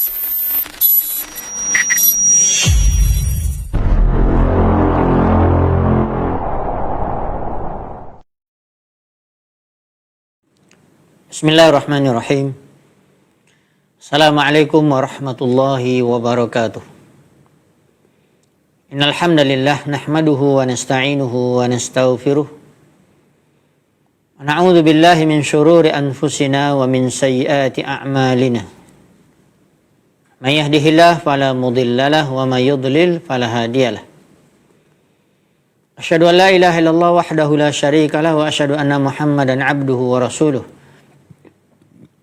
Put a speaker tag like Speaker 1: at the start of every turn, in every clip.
Speaker 1: Bismillahirrahmanirrahim. Assalamualaikum warahmatullahi wabarakatuh. Innal hamdalillah nahmaduhu wa nasta'inuhu wa nastaghfiruh. Wa na'udzu billahi min shururi anfusina wa min sayyiati a'malina. May yahdihillahu fala mudhillalah wa may yudlil fala hadiyalah. Asyhadu an la ilaha illallah wahdahu la syarika lah wa asyhadu anna Muhammadan 'abduhu wa rasuluh.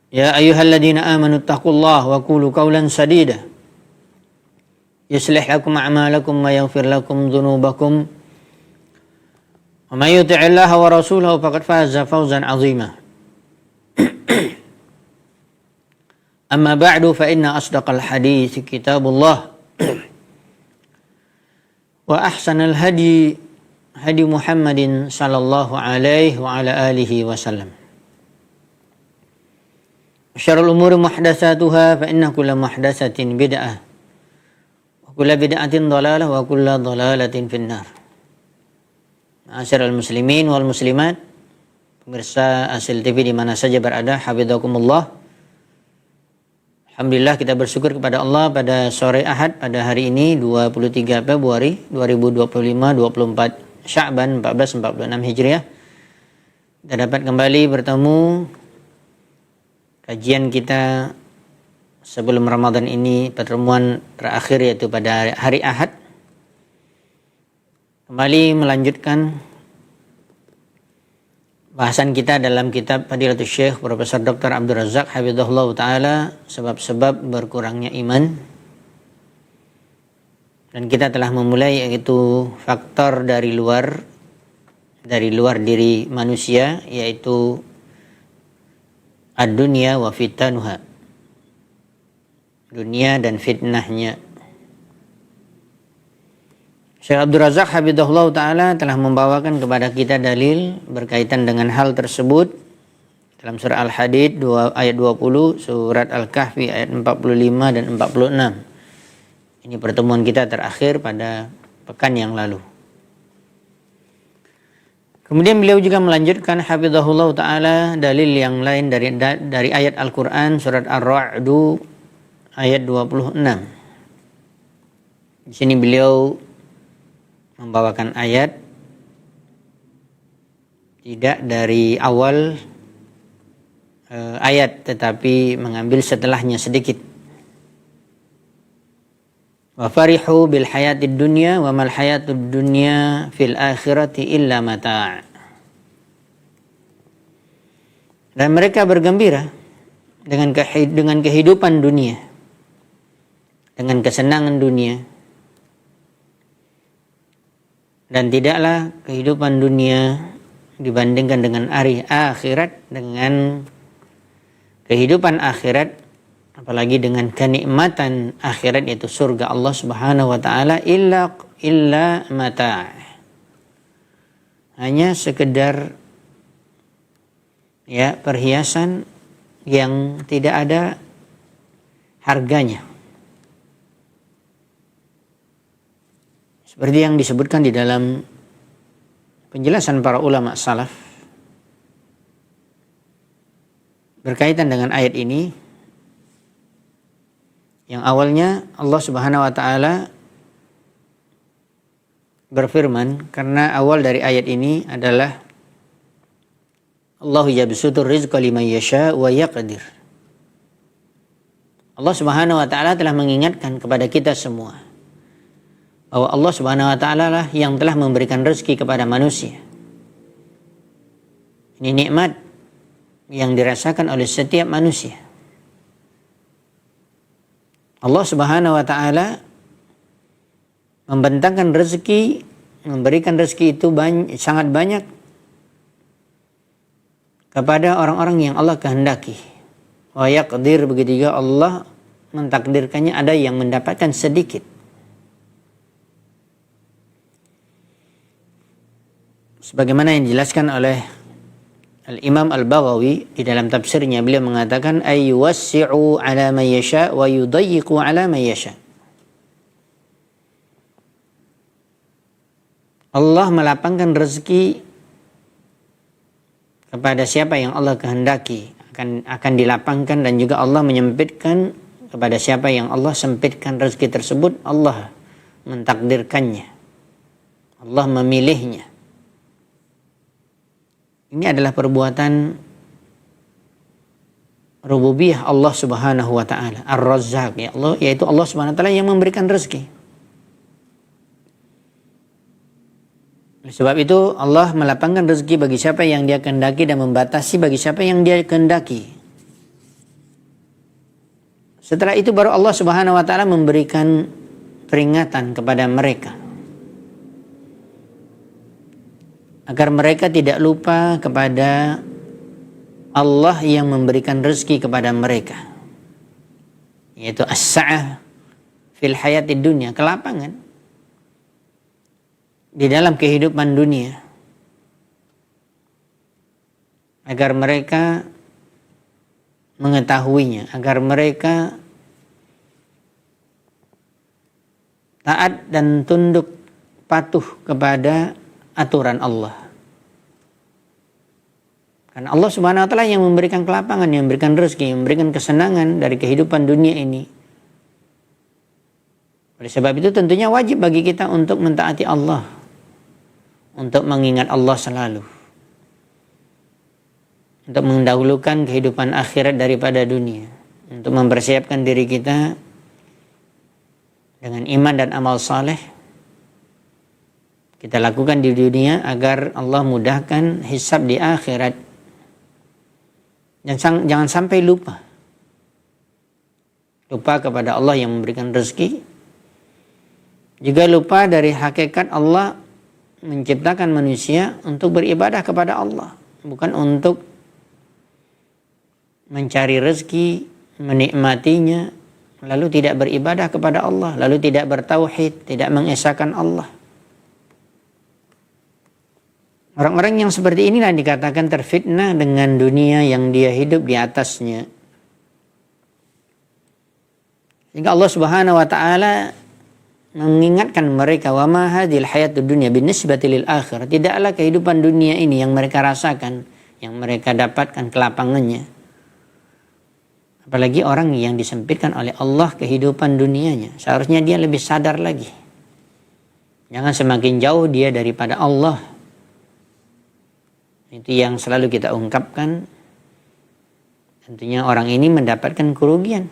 Speaker 1: Ya ayyuhalladzina amanu taqullaha wa qulu qawlan sadida yuslih lakum a'malakum wa yaghfir lakum dhunubakum wa may yuti'illaha wa rasulahu faqad faza fawzan 'azima. Amma ba'du fa inna asdaqal hadits kitabullah wa ahsanal hadi Muhammadin sallallahu alaihi wa ala alihi wasallam. Syarrul umuri muhdatsatuha fa inna kulla muhdatsatin bid'ah wa kulla bid'atin dhalalah wa kulla dhalalatin finnar. Ma'asyiral muslimin wal muslimat, pemirsa Asil TV di mana saja berada, hafizakumullah. Alhamdulillah kita bersyukur kepada Allah pada sore Ahad pada hari ini 23 Februari 2025 24 Sya'ban 1446 Hijriah. Kita dapat kembali bertemu. Kajian kita sebelum Ramadan ini, pertemuan terakhir yaitu pada hari Ahad, kembali melanjutkan bahasan kita dalam kitab Fadilatul Syekh Profesor Dr. Abdul Razak hafizahullah ta'ala, sebab-sebab berkurangnya iman. Dan kita telah memulai yaitu faktor dari luar diri manusia, yaitu ad-dunya wa fitanuha, dunia dan fitnahnya. Syekh Abdul Razak hafizahullah ta'ala telah membawakan kepada kita dalil berkaitan dengan hal tersebut dalam surah Al-Hadid ayat 20, surat Al-Kahfi ayat 45 dan 46. Ini pertemuan kita terakhir pada pekan yang lalu. Kemudian beliau juga melanjutkan hafizahullah ta'ala dalil yang lain dari ayat Al-Quran surat Ar-Ra'd ayat 26. Di sini beliau membawakan ayat tidak dari awal ayat tetapi mengambil setelahnya sedikit. Wa farihu bil hayatid dunya wa mal hayatud dunya fil akhirati illa mata'. Dan mereka bergembira dengan kehidupan dunia, dengan kesenangan dunia. Dan tidaklah kehidupan dunia dibandingkan dengan hari akhirat, dengan kehidupan akhirat, apalagi dengan kenikmatan akhirat yaitu surga Allah Subhanahu wa taala, illa mata'. Hanya sekedar perhiasan yang tidak ada harganya. Seperti yang disebutkan di dalam penjelasan para ulama salaf berkaitan dengan ayat ini, yang awalnya Allah Subhanahu wa taala berfirman, karena awal dari ayat ini adalah Allahu yabsutur rizqa liman yasha wa yaqdir. Allah Subhanahu wa taala telah mengingatkan kepada kita semua bahwa Allah Subhanahu wa taala lah yang telah memberikan rezeki kepada manusia. Ini nikmat yang dirasakan oleh setiap manusia. Allah Subhanahu wa taala membentangkan rezeki, memberikan rezeki itu sangat banyak kepada orang-orang yang Allah kehendaki. Wa yaqdir, begitu juga Allah mentakdirkannya ada yang mendapatkan sedikit. Sebagaimana yang dijelaskan oleh Al-Imam Al-Baghawi di dalam tafsirnya beliau mengatakan ay yuwassi'u 'ala man yasha wa yudayyiqu 'ala man yasha. Allah melapangkan rezeki kepada siapa yang Allah kehendaki akan dilapangkan, dan juga Allah menyempitkan kepada siapa yang Allah sempitkan rezeki tersebut. Allah mentakdirkannya, Allah memilihnya. Ini adalah perbuatan rububiyah Allah Subhanahu wa taala, Ar-Razzaq, ya Allah, yaitu Allah Subhanahu wa taala yang memberikan rezeki. Sebab itu Allah melapangkan rezeki bagi siapa yang Dia kehendaki dan membatasi bagi siapa yang Dia kehendaki. Setelah itu baru Allah Subhanahu wa taala memberikan peringatan kepada mereka agar mereka tidak lupa kepada Allah yang memberikan rezeki kepada mereka, yaitu as-sa'ah fil hayatid dunya, kelapangan di dalam kehidupan dunia, agar mereka mengetahuinya, agar mereka taat dan tunduk patuh kepada aturan Allah. Karena Allah Subhanahu wa taala yang memberikan kelapangan, yang memberikan rezeki, yang memberikan kesenangan dari kehidupan dunia ini. Oleh sebab itu tentunya wajib bagi kita untuk mentaati Allah, untuk mengingat Allah selalu, untuk mendahulukan kehidupan akhirat daripada dunia, untuk mempersiapkan diri kita dengan iman dan amal saleh kita lakukan di dunia agar Allah mudahkan hisab di akhirat. Jangan sampai lupa kepada Allah yang memberikan rezeki, juga lupa dari hakikat Allah menciptakan manusia untuk beribadah kepada Allah, bukan untuk mencari rezeki, menikmatinya, lalu tidak beribadah kepada Allah, lalu tidak bertauhid, tidak mengesahkan Allah. Orang-orang yang seperti inilah dikatakan terfitnah dengan dunia yang dia hidup di atasnya. Sehingga Allah Subhanahu wa taala mengingatkan mereka, wa ma hadhil hayatud dunya binisbati lil akhirah, tidaklah kehidupan dunia ini yang mereka rasakan, yang mereka dapatkan kelapangannya, apalagi orang yang disempitkan oleh Allah kehidupan dunianya, seharusnya dia lebih sadar lagi, jangan semakin jauh dia daripada Allah. Itu yang selalu kita ungkapkan. Tentunya orang ini mendapatkan kerugian,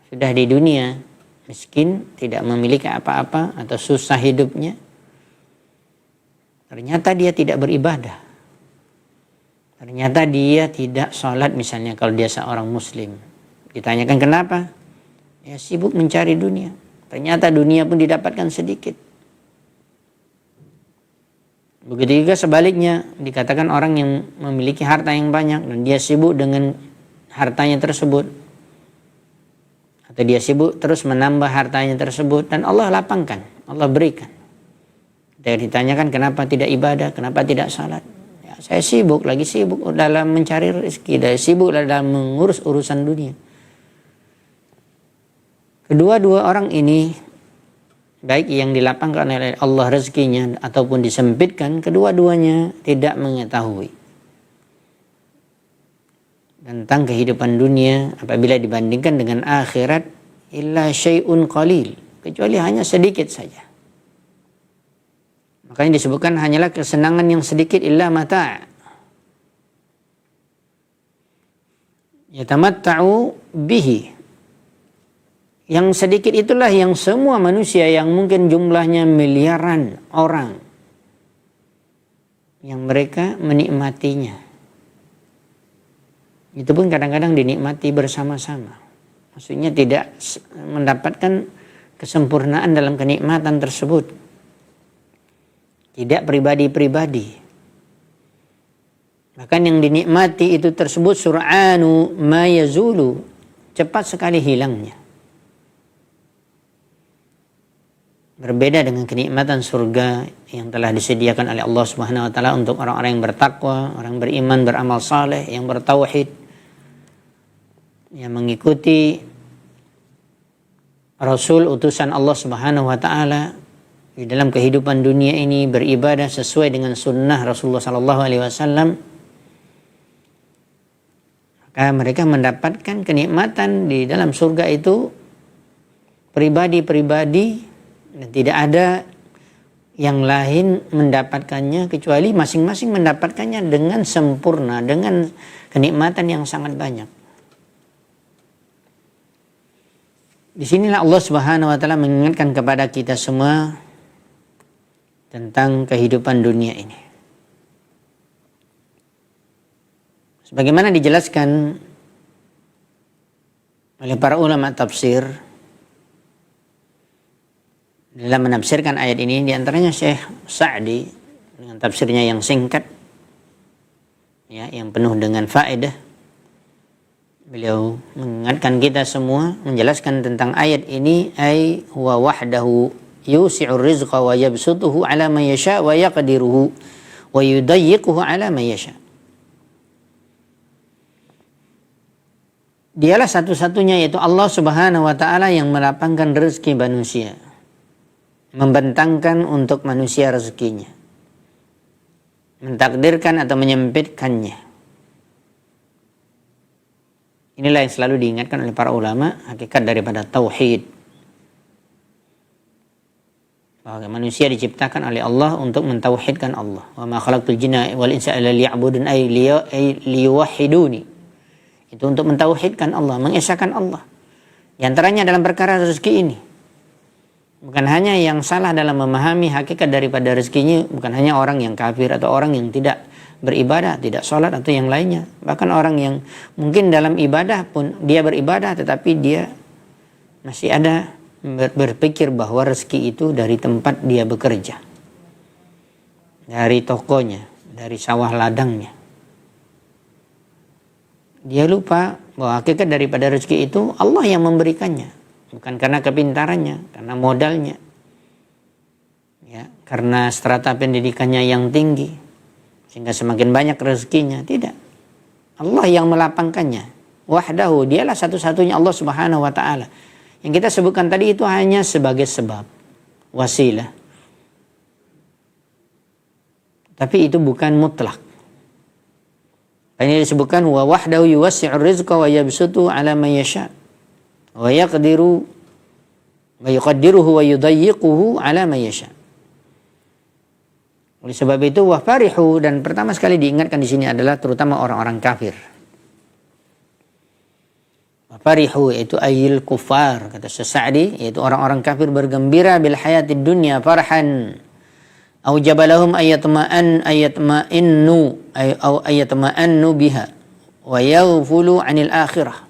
Speaker 1: sudah di dunia miskin, tidak memiliki apa-apa atau susah hidupnya, ternyata dia tidak beribadah, ternyata dia tidak sholat misalnya. Kalau dia seorang muslim, ditanyakan kenapa, ya sibuk mencari dunia, ternyata dunia pun didapatkan sedikit. Begitu juga sebaliknya, dikatakan orang yang memiliki harta yang banyak dan dia sibuk dengan hartanya tersebut, atau dia sibuk terus menambah hartanya tersebut, dan Allah lapangkan, Allah berikan. Dia ditanyakan kenapa tidak ibadah, kenapa tidak salat, ya, saya sibuk, lagi sibuk dalam mencari rezeki, dan sibuk dalam mengurus urusan dunia. Kedua-dua orang ini, baik yang dilapangkan oleh Allah rezekinya ataupun disempitkan, kedua-duanya tidak mengetahui tentang kehidupan dunia apabila dibandingkan dengan akhirat, illa syai'un qalil, kecuali hanya sedikit saja. Makanya disebutkan hanyalah kesenangan yang sedikit, illa mata', yatamatta'u bihi. Yang sedikit itulah yang semua manusia yang mungkin jumlahnya miliaran orang, yang mereka menikmatinya. Itu pun kadang-kadang dinikmati bersama-sama. Maksudnya tidak mendapatkan kesempurnaan dalam kenikmatan tersebut. Tidak pribadi-pribadi. Bahkan yang dinikmati itu tersebut sur'anu ma yazulu, cepat sekali hilangnya. berbeda dengan kenikmatan surga yang telah disediakan oleh Allah Subhanahu wa taala untuk orang-orang yang bertakwa, orang beriman, beramal saleh, yang bertauhid, yang mengikuti Rasul utusan Allah Subhanahu wa taala di dalam kehidupan dunia ini, beribadah sesuai dengan sunnah Rasulullah sallallahu alaihi wasallam. Maka mereka mendapatkan kenikmatan di dalam surga itu pribadi-pribadi, dan tidak ada yang lain mendapatkannya kecuali masing-masing mendapatkannya dengan sempurna, dengan kenikmatan yang sangat banyak. Disinilah Allah Subhanahu wa taala mengingatkan kepada kita semua tentang kehidupan dunia ini. Sebagaimana dijelaskan oleh para ulama tafsir dalam menafsirkan ayat ini, di antaranya Syekh Sa'di dengan tafsirnya yang singkat, ya, yang penuh dengan faedah. Beliau mengingatkan kita semua, menjelaskan tentang ayat ini, ay huwa wahdahu yusi'ur rizqa wa yabsutuhu ala man yasha wa yaqdiruhu wa yudayyiquhu ala man yasha. Dialah satu-satunya, yaitu Allah Subhanahu wa taala, yang melapangkan rezeki manusia, membentangkan untuk manusia rezekinya, mentakdirkan atau menyempitkannya. Inilah yang selalu diingatkan oleh para ulama, hakikat daripada tauhid, bahwa manusia diciptakan oleh Allah untuk mentauhidkan Allah. Wa ma khalaqtul jinna wal insa illa liya'budun ay liyuwahhiduni. Itu untuk mentauhidkan Allah, mengesahkan Allah. Di antaranya dalam perkara rezeki ini. Bukan hanya yang salah dalam memahami hakikat daripada rezekinya, bukan hanya orang yang kafir atau orang yang tidak beribadah, tidak sholat atau yang lainnya. Bahkan orang yang mungkin dalam ibadah pun dia beribadah, tetapi dia masih ada berpikir bahwa rezeki itu dari tempat dia bekerja, dari tokonya, dari sawah ladangnya. Dia lupa bahwa hakikat daripada rezeki itu Allah yang memberikannya. Bukan karena kepintarannya, karena modalnya, ya, karena strata pendidikannya yang tinggi, sehingga semakin banyak rezekinya. Tidak. Allah yang melapangkannya. Wahdahu, dialah satu-satunya Allah Subhanahu wa ta'ala. Yang kita sebutkan tadi itu hanya sebagai sebab, wasilah. Tapi itu bukan mutlak. Ini disebutkan wa wahdahu yuwassi'ur rizqa wa yabsutu ala man yasha' wa yaqdiru wa yuqaddiruhu wa yudayyiquhu ala man yasha'. Oleh sebab itu wa farihu, dan pertama sekali diingatkan di sini adalah terutama orang-orang kafir. Wa farihu yaitu ayil kufar, kata Sa'di, yaitu orang-orang kafir bergembira bil hayatid dunya farhan au jabalahum ayatma'innu au ayatma'annu biha wa yaghfulu 'anil akhirah.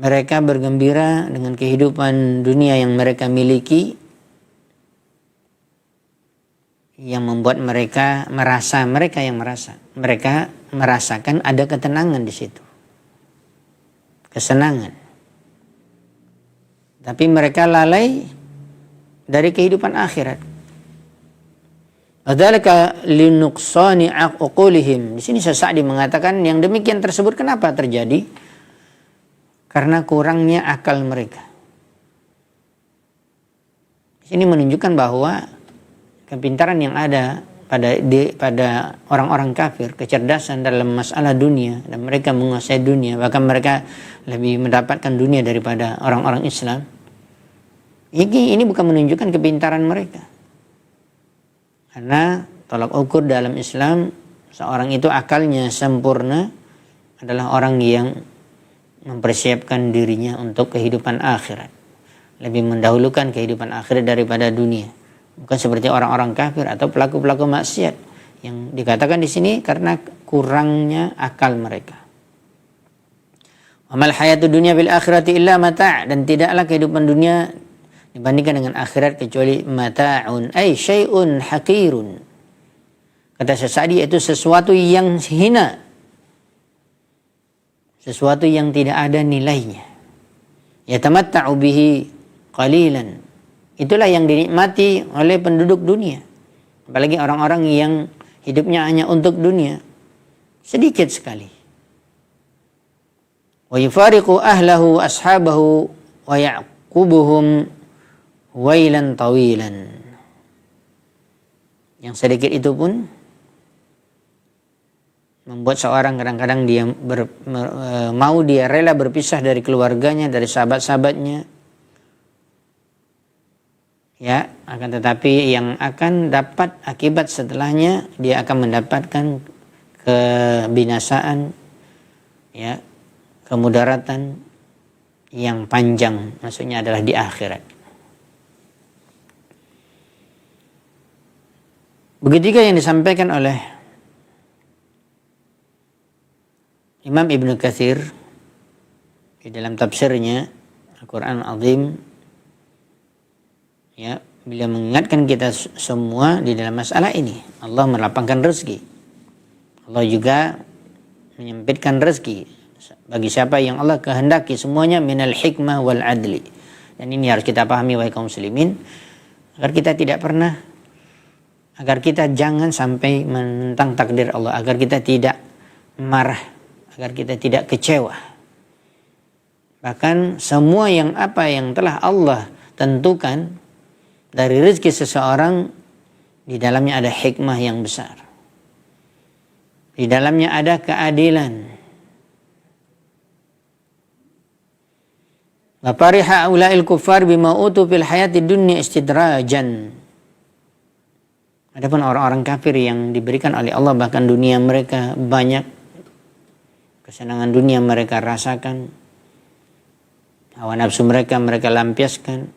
Speaker 1: Mereka bergembira dengan kehidupan dunia yang mereka miliki, yang membuat mereka merasakan ada ketenangan di situ, kesenangan. Tapi mereka lalai dari kehidupan akhirat. Adzalika linuqsani aqulihim. Di sini Sa'di mengatakan yang demikian tersebut kenapa terjadi? Karena kurangnya akal mereka. Di sini menunjukkan bahwa kepintaran yang ada pada orang-orang kafir, kecerdasan dalam masalah dunia, dan mereka menguasai dunia, bahkan mereka lebih mendapatkan dunia daripada orang-orang Islam. Ini bukan menunjukkan kepintaran mereka. Karena tolak ukur dalam Islam, seorang itu akalnya sempurna adalah orang yang mempersiapkan dirinya untuk kehidupan akhirat, lebih mendahulukan kehidupan akhirat daripada dunia. Bukan seperti orang-orang kafir atau pelaku-pelaku maksiat yang dikatakan di sini karena kurangnya akal mereka. Amal hayatud dunya bil akhirati illa mata', dan tidaklah kehidupan dunia dibandingkan dengan akhirat kecuali mata'un, ay syai'un haqirun. Kata Sa'di, itu sesuatu yang hina, sesuatu yang tidak ada nilainya. Yatamatta'u bihi qalilan. Itulah yang dinikmati oleh penduduk dunia. Apalagi orang-orang yang hidupnya hanya untuk dunia. Sedikit sekali. Wa yufariqu ahlahu ashabahu wa ya'qubuhum wailan tawilan. Yang sedikit itu pun membuat seorang kadang-kadang dia mau dia rela berpisah dari keluarganya, dari sahabat-sahabatnya. Ya, akan tetapi yang akan dapat akibat setelahnya dia akan mendapatkan kebinasaan, ya, kemudaratan yang panjang, maksudnya adalah di akhirat. Begitu juga yang disampaikan oleh Imam Ibnu Katsir di dalam tafsirnya Al-Quran Azim, ya, beliau mengingatkan kita semua di dalam masalah ini. Allah melapangkan rezeki. Allah juga menyempitkan rezeki bagi siapa yang Allah kehendaki, semuanya minal hikmah wal adli. Dan ini harus kita pahami wahai kaum muslimin, agar kita jangan sampai menentang takdir Allah, agar kita tidak marah, agar kita tidak kecewa. Bahkan semua yang telah Allah tentukan dari rezeki seseorang, di dalamnya ada hikmah yang besar. Di dalamnya ada keadilan. Wa fariha aula'il kuffar bima utu fil hayatid dunya istidrajan. Adapun orang-orang kafir yang diberikan oleh Allah bahkan dunia mereka banyak, kesenangan dunia mereka rasakan, hawa nafsu mereka lampiaskan,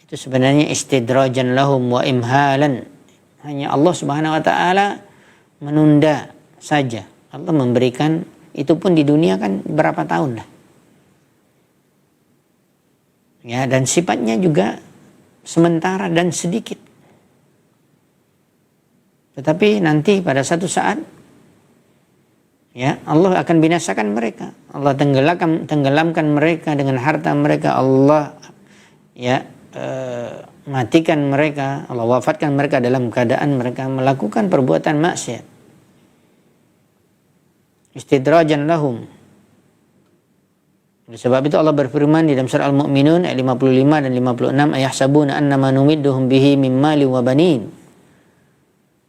Speaker 1: itu sebenarnya istidrajan lahum wa imhalan. Hanya Allah Subhanahu wa taala menunda saja. Allah memberikan itu pun di dunia kan berapa tahun lah. Ya, dan sifatnya juga sementara dan sedikit. Tetapi nanti pada satu saat, ya, Allah akan binasakan mereka. Allah tenggelamkan mereka dengan harta mereka. Allah, ya, matikan mereka. Allah wafatkan mereka dalam keadaan mereka melakukan perbuatan maksiat. Istidrajan lahum. Oleh sebab itu Allah berfirman di dalam surah Al-Mu'minun ayat 55 dan 56, ayahsabuna annama numidduhum bihi min mali wa banin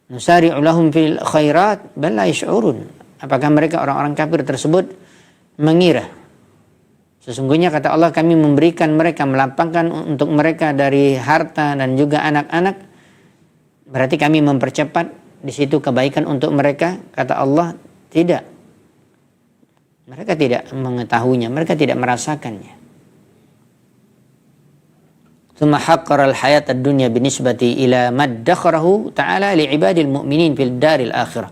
Speaker 1: nusari'u lahum fil khairat bal la yash'urun. Apakah mereka orang-orang kafir tersebut mengira sesungguhnya kata Allah kami memberikan mereka, melapangkan untuk mereka dari harta dan juga anak-anak, berarti kami mempercepat di situ kebaikan untuk mereka? Kata Allah, tidak. Mereka tidak mengetahuinya, mereka tidak merasakannya. Tsumma haqqara al-hayat ad-dunya binisbati ila maddakharahu ta'ala li'ibadil mu'minin fil daril akhirah.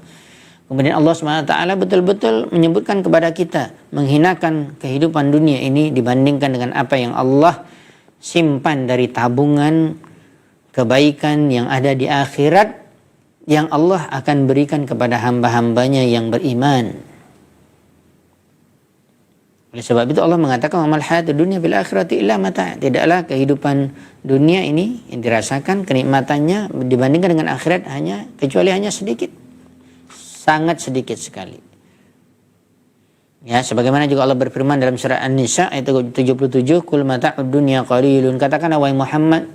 Speaker 1: Kemudian Allah SWT betul-betul menyebutkan kepada kita, menghinakan kehidupan dunia ini dibandingkan dengan apa yang Allah simpan dari tabungan kebaikan yang ada di akhirat, yang Allah akan berikan kepada hamba-hambanya yang beriman. Oleh sebab itu Allah mengatakan amal hayatud dunya bil akhirati illa mata'. Tidaklah kehidupan dunia ini yang dirasakan kenikmatannya dibandingkan dengan akhirat kecuali hanya sedikit. Sangat sedikit sekali. Ya, sebagaimana juga Allah berfirman dalam surah An-Nisa ayat 77, "Qul mata'ud dunya qalilun." Katakanlah wahai Muhammad,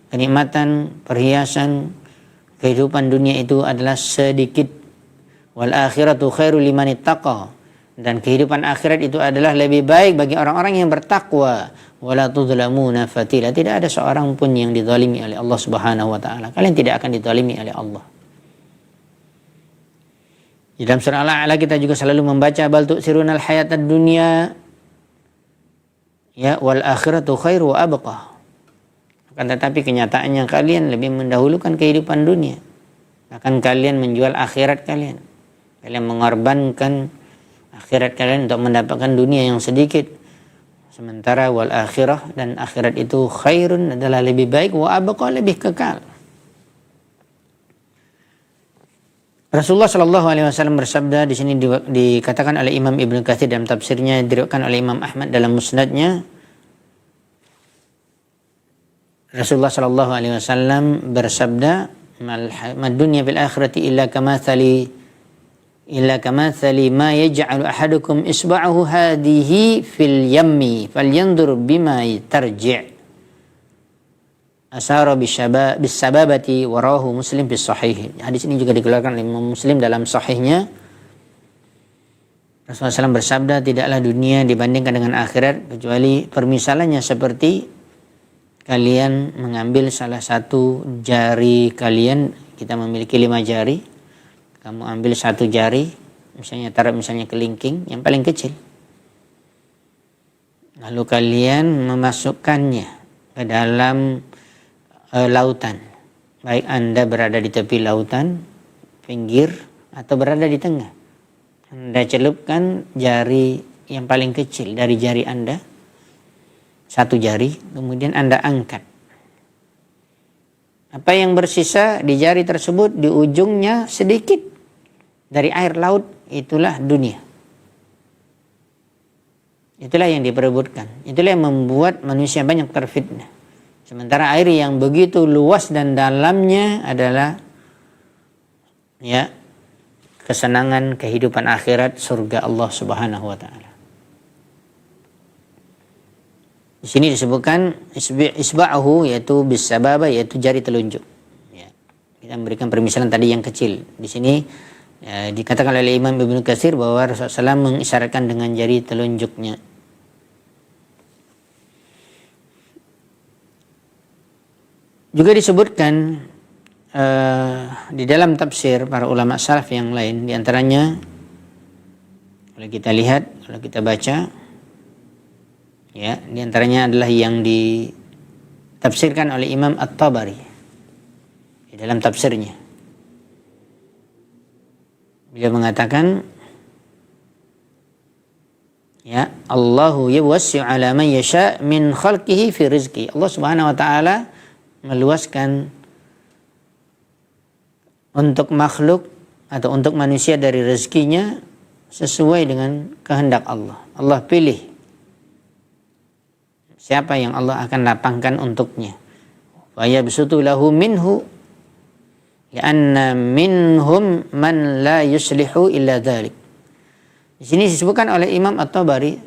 Speaker 1: kenikmatan, perhiasan, kehidupan dunia itu adalah sedikit. Wal akhiratu khairu liman ittaqa. Dan kehidupan akhirat itu adalah lebih baik bagi orang-orang yang bertakwa. Wala tudzlamuna fatila. Tidak ada seorang pun yang dizalimi oleh Allah Subhanahu wa taala. Kalian tidak akan dizalimi oleh Allah. Di dalam surah Al-A'la kita juga selalu membaca bal tu'sirunal hayatad dunya, ya, wal akhiratu khairu wa abqa. Akan tetapi kenyataannya kalian lebih mendahulukan kehidupan dunia. Bahkan kalian menjual akhirat kalian. Kalian mengorbankan akhirat kalian untuk mendapatkan dunia yang sedikit. Sementara wal akhirah, dan akhirat itu khairun, adalah lebih baik, wa abqa, lebih kekal. Rasulullah Shallallahu Alaihi Wasallam bersabda, di sini dikatakan oleh Imam Ibnu Katsir dalam tafsirnya, diriwayatkan oleh Imam Ahmad dalam musnadnya, Rasulullah sallallahu alaihi wasallam bersabda, "Mad dunya fil akhirati illa kamathali ma yaj'alu ahadukum isba'ahu hadhihi fil yammi falyanzur bima tarji'." Asyara bisababati warahu Muslim bis sahih. Hadis ini juga dikeluarkan oleh Imam Muslim dalam sahihnya. Rasulullah SAW bersabda, tidaklah dunia dibandingkan dengan akhirat kecuali permisalannya seperti kalian mengambil salah satu jari kalian. Kita memiliki 5 jari, kamu ambil satu jari, misalnya taruh misalnya kelingking yang paling kecil, lalu kalian memasukkannya ke dalam lautan, baik Anda berada di tepi lautan, pinggir, atau berada di tengah. Anda celupkan jari yang paling kecil dari jari Anda, satu jari, kemudian Anda angkat. Apa yang bersisa di jari tersebut, di ujungnya sedikit dari air laut, itulah dunia. Itulah yang diperebutkan. Itulah yang membuat manusia banyak terfitnah. Sementara air yang begitu luas dan dalamnya adalah kesenangan kehidupan akhirat, surga Allah Subhanahu wa taala. Di sini disebutkan isba'ahu, yaitu bisababa, yaitu jari telunjuk. Ya. Kita memberikan permisalan tadi yang kecil. Di sini dikatakan oleh Imam Ibnu Katsir bahwa Rasulullah SAW mengisyaratkan dengan jari telunjuknya. Juga disebutkan di dalam tafsir para ulama salaf yang lain, diantaranya kalau kita lihat, kalau kita baca, ya, diantaranya adalah yang ditafsirkan oleh Imam At-Tabari di dalam tafsirnya. Beliau mengatakan, ya, Allahu yuwassi'u 'ala man yasha' min khalqihi fi rizqi. Allah Subhanahu wa taala meluaskan untuk makhluk atau untuk manusia dari rezekinya sesuai dengan kehendak Allah. Allah pilih siapa yang Allah akan lapangkan untuknya. Wa yabsutu lahu minhu li'anna minhum man la yuslihu illa dzalik. Di sini disebutkan oleh Imam At-Tabari,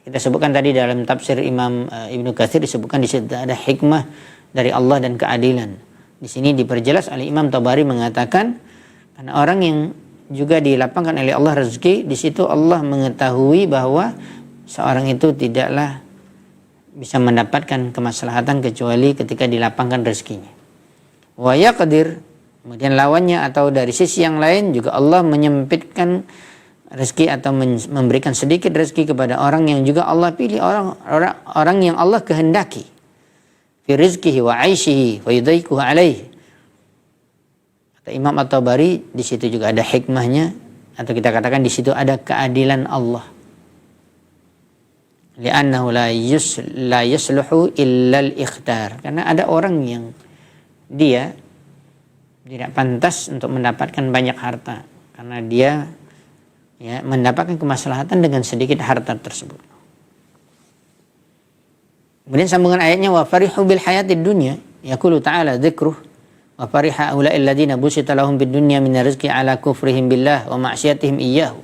Speaker 1: kita sebutkan tadi dalam tafsir Imam Ibnu Katsir, disebutkan di situ ada hikmah dari Allah dan keadilan. Di sini diperjelas oleh Imam Tabari mengatakan, karena orang yang juga dilapangkan oleh Allah rezeki, di situ Allah mengetahui bahwa seorang itu tidaklah bisa mendapatkan kemaslahatan kecuali ketika dilapangkan rezekinya. Wa yaqdir, kemudian lawannya atau dari sisi yang lain juga Allah menyempitkan rezeki atau memberikan sedikit rezeki kepada orang yang juga Allah pilih, orang yang Allah kehendaki. Fi rizqihi wa 'aishihi wa yudayquhu 'alaihi. Kata Imam At-Tabari, di situ juga ada hikmahnya, atau kita katakan di situ ada keadilan Allah. Li'annahu la yusluhu illa al-ikhtar. Karena ada orang yang dia tidak pantas untuk mendapatkan banyak harta, karena dia mendapatkan kemaslahatan dengan sedikit harta tersebut. Kemudian sambungan ayatnya, wa farihu bil hayatid dunya, yaqulu ta'ala dzikruh wa fariha ula'il ladzina busita lahum bid dunya min rizqi ala kufrihim billah wa ma'siyatihim iyyahu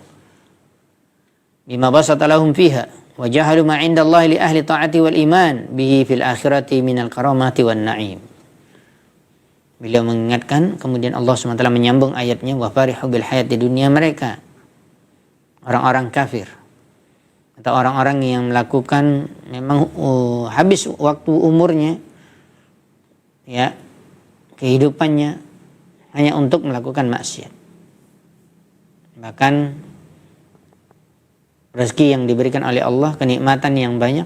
Speaker 1: bima basata lahum fiha wa jahalu ma 'indallahi li ahli ta'ati wal iman bihi fil akhirati minal karamati wan na'im. Beliau mengingatkan, kemudian Allah SWT menyambung ayatnya, wa farihu bil hayatid dunya, mereka orang-orang kafir atau orang-orang yang melakukan memang habis waktu umurnya, ya, kehidupannya hanya untuk melakukan maksiat. Bahkan rezeki yang diberikan oleh Allah, kenikmatan yang banyak,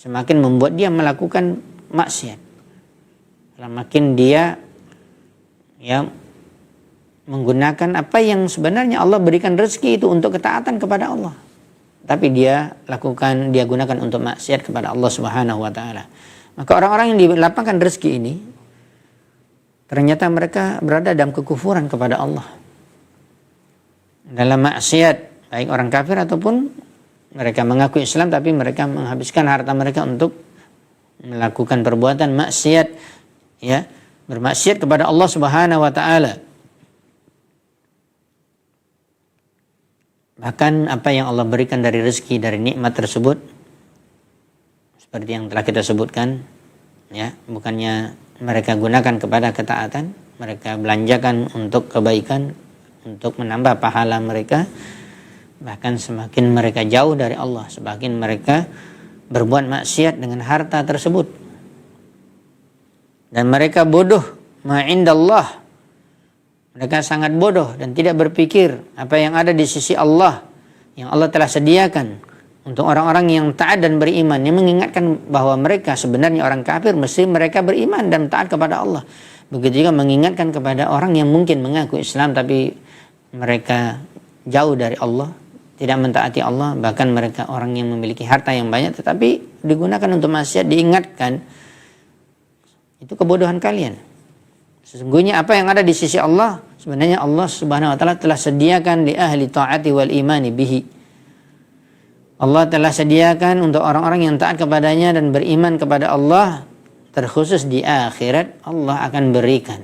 Speaker 1: semakin membuat dia melakukan maksiat. Semakin dia menggunakan apa yang sebenarnya Allah berikan rezeki itu untuk ketaatan kepada Allah, tapi dia gunakan untuk maksiat kepada Allah Subhanahu wa taala. Maka orang-orang yang dilapangkan rezeki ini ternyata mereka berada dalam kekufuran kepada Allah, dalam maksiat, baik orang kafir ataupun mereka mengaku Islam tapi mereka menghabiskan harta mereka untuk melakukan perbuatan maksiat, ya, bermaksiat kepada Allah Subhanahu wa taala. Bahkan apa yang Allah berikan dari rezeki, dari nikmat tersebut, seperti yang telah kita sebutkan, ya, bukannya mereka gunakan kepada ketaatan, mereka belanjakan untuk kebaikan, untuk menambah pahala mereka, bahkan semakin mereka jauh dari Allah, semakin mereka berbuat maksiat dengan harta tersebut. Dan mereka bodoh, ma'indallah. Mereka sangat bodoh dan tidak berpikir apa yang ada di sisi Allah, yang Allah telah sediakan untuk orang-orang yang taat dan beriman, yang mengingatkan bahwa mereka sebenarnya orang kafir, mesti mereka beriman dan taat kepada Allah. Begitu juga mengingatkan kepada orang yang mungkin mengaku Islam tapi mereka jauh dari Allah, tidak mentaati Allah, bahkan mereka orang yang memiliki harta yang banyak tetapi digunakan untuk maksiat, diingatkan, itu kebodohan kalian. Sesungguhnya apa yang ada di sisi Allah, sebenarnya Allah Subhanahu wa taala telah sediakan li ahli taati wal imani bihi. Allah telah sediakan untuk orang-orang yang taat kepadanya dan beriman kepada Allah, terkhusus di akhirat Allah akan berikan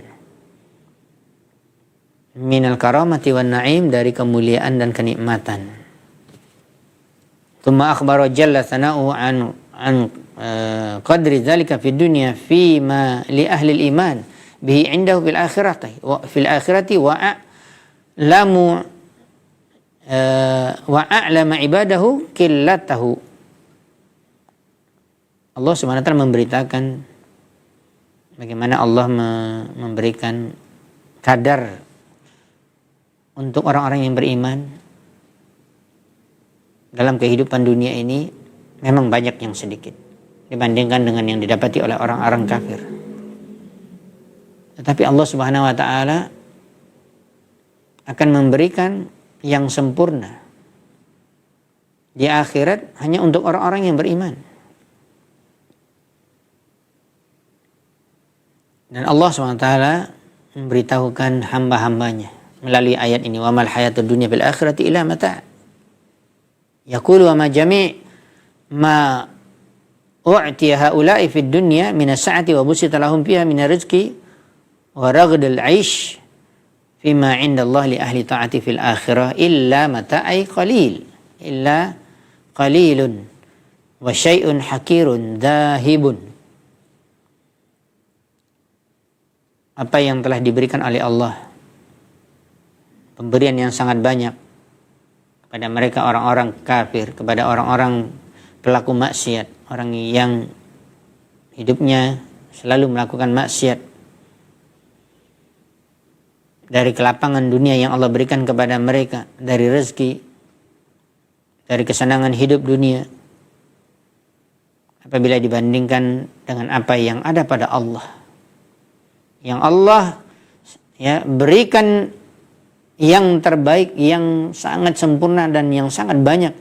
Speaker 1: minal karamati wan na'im, dari kemuliaan dan kenikmatan. Tsumma akhbara jalla thana'u an qadri dzalika fid dunya fi ma li ahli al-iman bihi indahu fil akhirati wa a'lama ibadahu qillatahu. Allah Subhanahu wa taala memberitakan bagaimana Allah memberikan kadar untuk orang-orang yang beriman dalam kehidupan dunia ini memang banyak yang sedikit dibandingkan dengan yang didapati oleh orang-orang kafir. Tetapi Allah Subhanahu wa taala akan memberikan yang sempurna di akhirat hanya untuk orang-orang yang beriman. Dan Allah Subhanahu wa taala memberitahukan hamba-hambanya melalui ayat ini, wa mal hayatud dunya fil akhirati illa mata'. Yaqulu wa ma jami' ma u'tiya haula'i fid dunya min as-sa'ati wa busita lahum fiha min ar-rizqi wa raghdul 'aish fima 'inda Allah li ahli ta'ati fil akhirah illa mata'ai qalil, illa qalilun wa syai'un hakirun dahibun. Apa yang telah diberikan oleh Allah, pemberian yang sangat banyak kepada mereka orang-orang kafir, kepada orang-orang pelaku maksiat, orang yang hidupnya selalu melakukan maksiat. Dari kelapangan dunia yang Allah berikan kepada mereka, dari rezeki, dari kesenangan hidup dunia, apabila dibandingkan dengan apa yang ada pada Allah, yang Allah, ya, berikan yang terbaik, yang sangat sempurna dan yang sangat banyak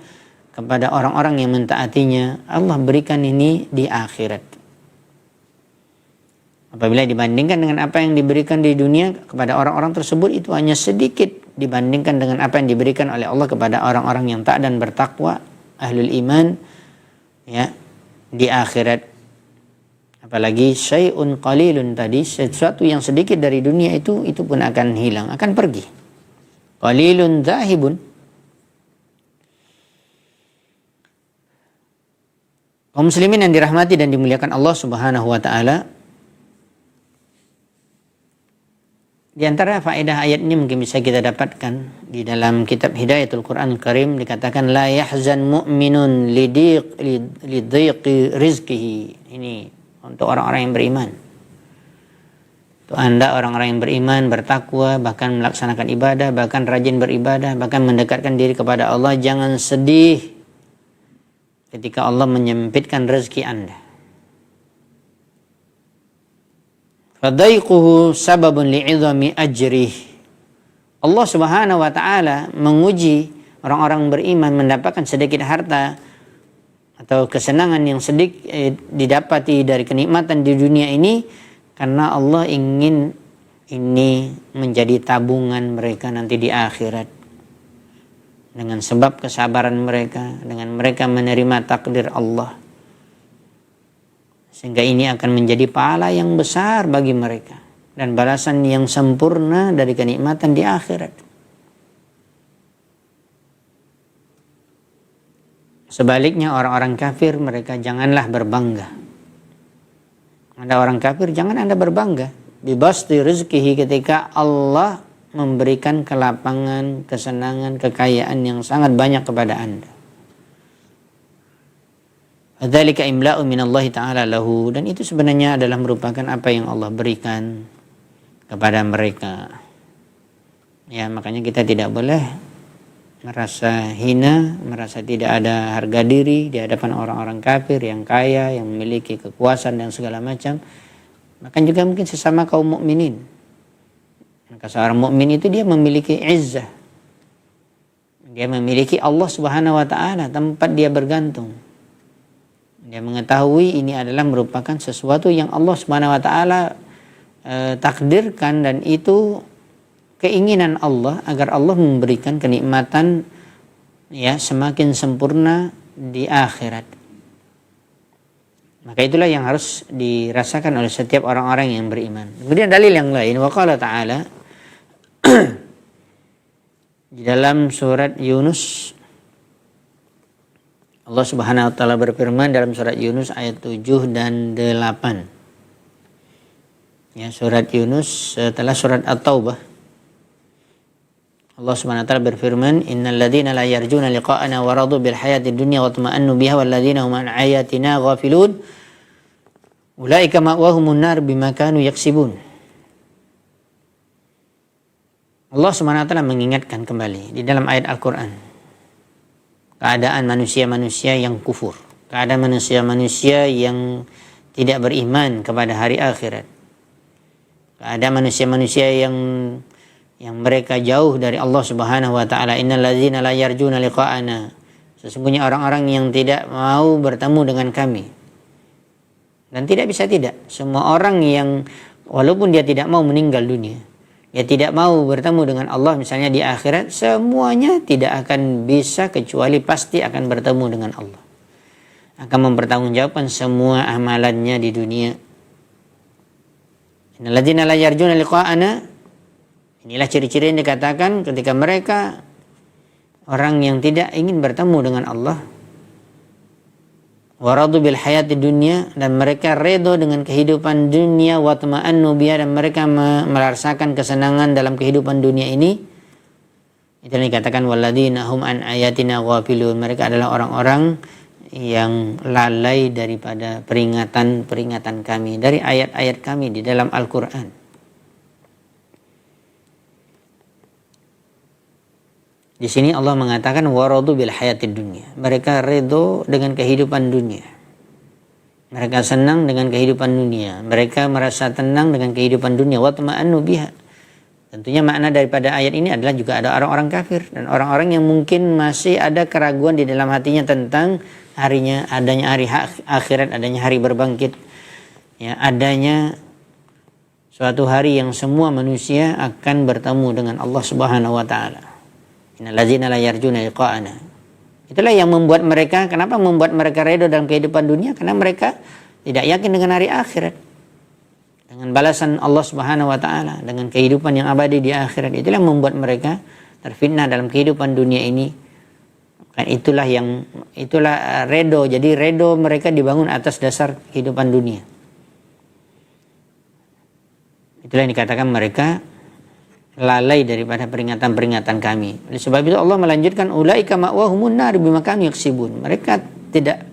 Speaker 1: kepada orang-orang yang mentaatinya, Allah berikan ini di akhirat. Apabila dibandingkan dengan apa yang diberikan di dunia kepada orang-orang tersebut, itu hanya sedikit dibandingkan dengan apa yang diberikan oleh Allah kepada orang-orang yang taat dan bertakwa, ahlul iman, ya, di akhirat. Apalagi syai'un qalilun tadi, sesuatu yang sedikit dari dunia itu pun akan hilang, akan pergi. Qalilun zahibun. Kaum muslimin yang dirahmati dan dimuliakan Allah Subhanahu wa taala, di antara faedah ayat ini mungkin bisa kita dapatkan di dalam kitab Hidayatul Quran Karim, dikatakan la yahzan mu'minun lidhiqi rizqihi. Ini untuk orang-orang yang beriman. Untuk Anda orang-orang yang beriman, bertakwa, bahkan melaksanakan ibadah, bahkan rajin beribadah, bahkan mendekatkan diri kepada Allah, jangan sedih ketika Allah menyempitkan rezeki Anda. Fadaiquhu sababun li'idhami ajrih. Allah Subhanahu wa taala menguji orang-orang beriman mendapatkan sedikit harta atau kesenangan yang sedikit didapati dari kenikmatan di dunia ini, karena Allah ingin ini menjadi tabungan mereka nanti di akhirat. Dengan sebab kesabaran mereka, dengan mereka menerima takdir Allah, Sehingga ini akan menjadi pahala yang besar bagi mereka dan balasan yang sempurna dari kenikmatan di akhirat. Sebaliknya orang-orang kafir, mereka janganlah berbangga. Ada orang kafir, jangan Anda berbangga. Bibasti rizkihi, ketika Allah memberikan kelapangan, kesenangan, kekayaan yang sangat banyak kepada Anda. Dzalika imla'u minallahi ta'ala lahu, dan itu sebenarnya adalah merupakan apa yang Allah berikan kepada mereka. Ya, makanya kita tidak boleh merasa hina, merasa tidak ada harga diri di hadapan orang-orang kafir yang kaya, yang memiliki kekuasaan dan segala macam. Bahkan juga mungkin sesama kaum mukminin. Maka seorang mukmin itu dia memiliki izzah. Dia memiliki Allah Subhanahu wa taala tempat dia bergantung. Dia mengetahui ini adalah merupakan sesuatu yang Allah Subhanahu wa taala takdirkan, dan itu keinginan Allah agar Allah memberikan kenikmatan ya semakin sempurna di akhirat. Maka itulah yang harus dirasakan oleh setiap orang-orang yang beriman. Kemudian dalil yang lain, waqala ta'ala di dalam surat Yunus, Allah Subhanahu wa taala berfirman dalam surat Yunus ayat 7 dan 8. Ya, surat Yunus setelah surat At-Taubah. Allah Subhanahu wa taala berfirman, "Innal ladzina la yarjuna liqa'ana wa radu bil hayatid dunya wa tama'annu biha wal ladzina hum an ayatina ghafilun ulaika ma'wahumun nar bima kanu yaksibun." Allah Subhanahu wa taala mengingatkan kembali di dalam ayat Al-Qur'an keadaan manusia-manusia yang kufur, keadaan manusia-manusia yang tidak beriman kepada hari akhirat, keadaan manusia-manusia yang mereka jauh dari Allah Subhanahu wa taala. Innal ladzina la yarjuna liqa'ana, sesungguhnya orang-orang yang tidak mau bertemu dengan kami. Dan tidak bisa tidak, semua orang yang walaupun dia tidak mau meninggal dunia, dia tidak mau bertemu dengan Allah misalnya di akhirat, semuanya tidak akan bisa kecuali pasti akan bertemu dengan Allah. Akan mempertanggungjawabkan semua amalannya di dunia. Innal ladzina la yarjuna liqa'ana, inilah ciri-ciri yang dikatakan ketika mereka orang yang tidak ingin bertemu dengan Allah. Waradu bil hayati dunya, dan mereka redha dengan kehidupan dunia, wa tama'annu biha, dan mereka merasakan kesenangan dalam kehidupan dunia ini. Itu yang dikatakan walladzina hum an ayatina ghafilun, mereka adalah orang-orang yang lalai daripada peringatan-peringatan kami, dari ayat-ayat kami di dalam Al-Qur'an. Di sini Allah mengatakan waradu bil hayatid dunya. Mereka redha dengan kehidupan dunia. Mereka senang dengan kehidupan dunia. Mereka merasa tenang dengan kehidupan dunia. Wa tama'annu biha. Tentunya makna daripada ayat ini adalah juga ada orang-orang kafir dan orang-orang yang mungkin masih ada keraguan di dalam hatinya tentang adanya hari akhirat, adanya hari berbangkit. Ya, adanya suatu hari yang semua manusia akan bertemu dengan Allah Subhanahu wa taala. Innal ladzina la yarjuna liqa'ana. Itulah yang membuat mereka, kenapa membuat mereka redha dalam kehidupan dunia? Karena mereka tidak yakin dengan hari akhirat, dengan balasan Allah Subhanahu wa taala, dengan kehidupan yang abadi di akhirat. Itulah yang membuat mereka terfitnah dalam kehidupan dunia ini. Kan itulah redha. Jadi redha mereka dibangun atas dasar kehidupan dunia. Itulah yang dikatakan mereka lalai daripada peringatan-peringatan kami. Oleh sebab itu Allah melanjutkan ulaika ma'wahumun nar bima kanu yaksibun. Mereka tidak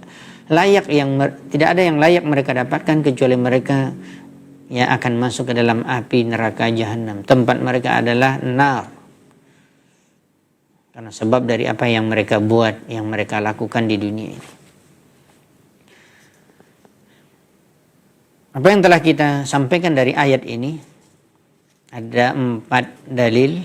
Speaker 1: ada yang layak mereka dapatkan kecuali mereka yang akan masuk ke dalam api neraka jahanam. Tempat mereka adalah nar. Karena sebab dari apa yang mereka buat, yang mereka lakukan di dunia ini. Apa yang telah kita sampaikan dari ayat ini, ada 4 dalil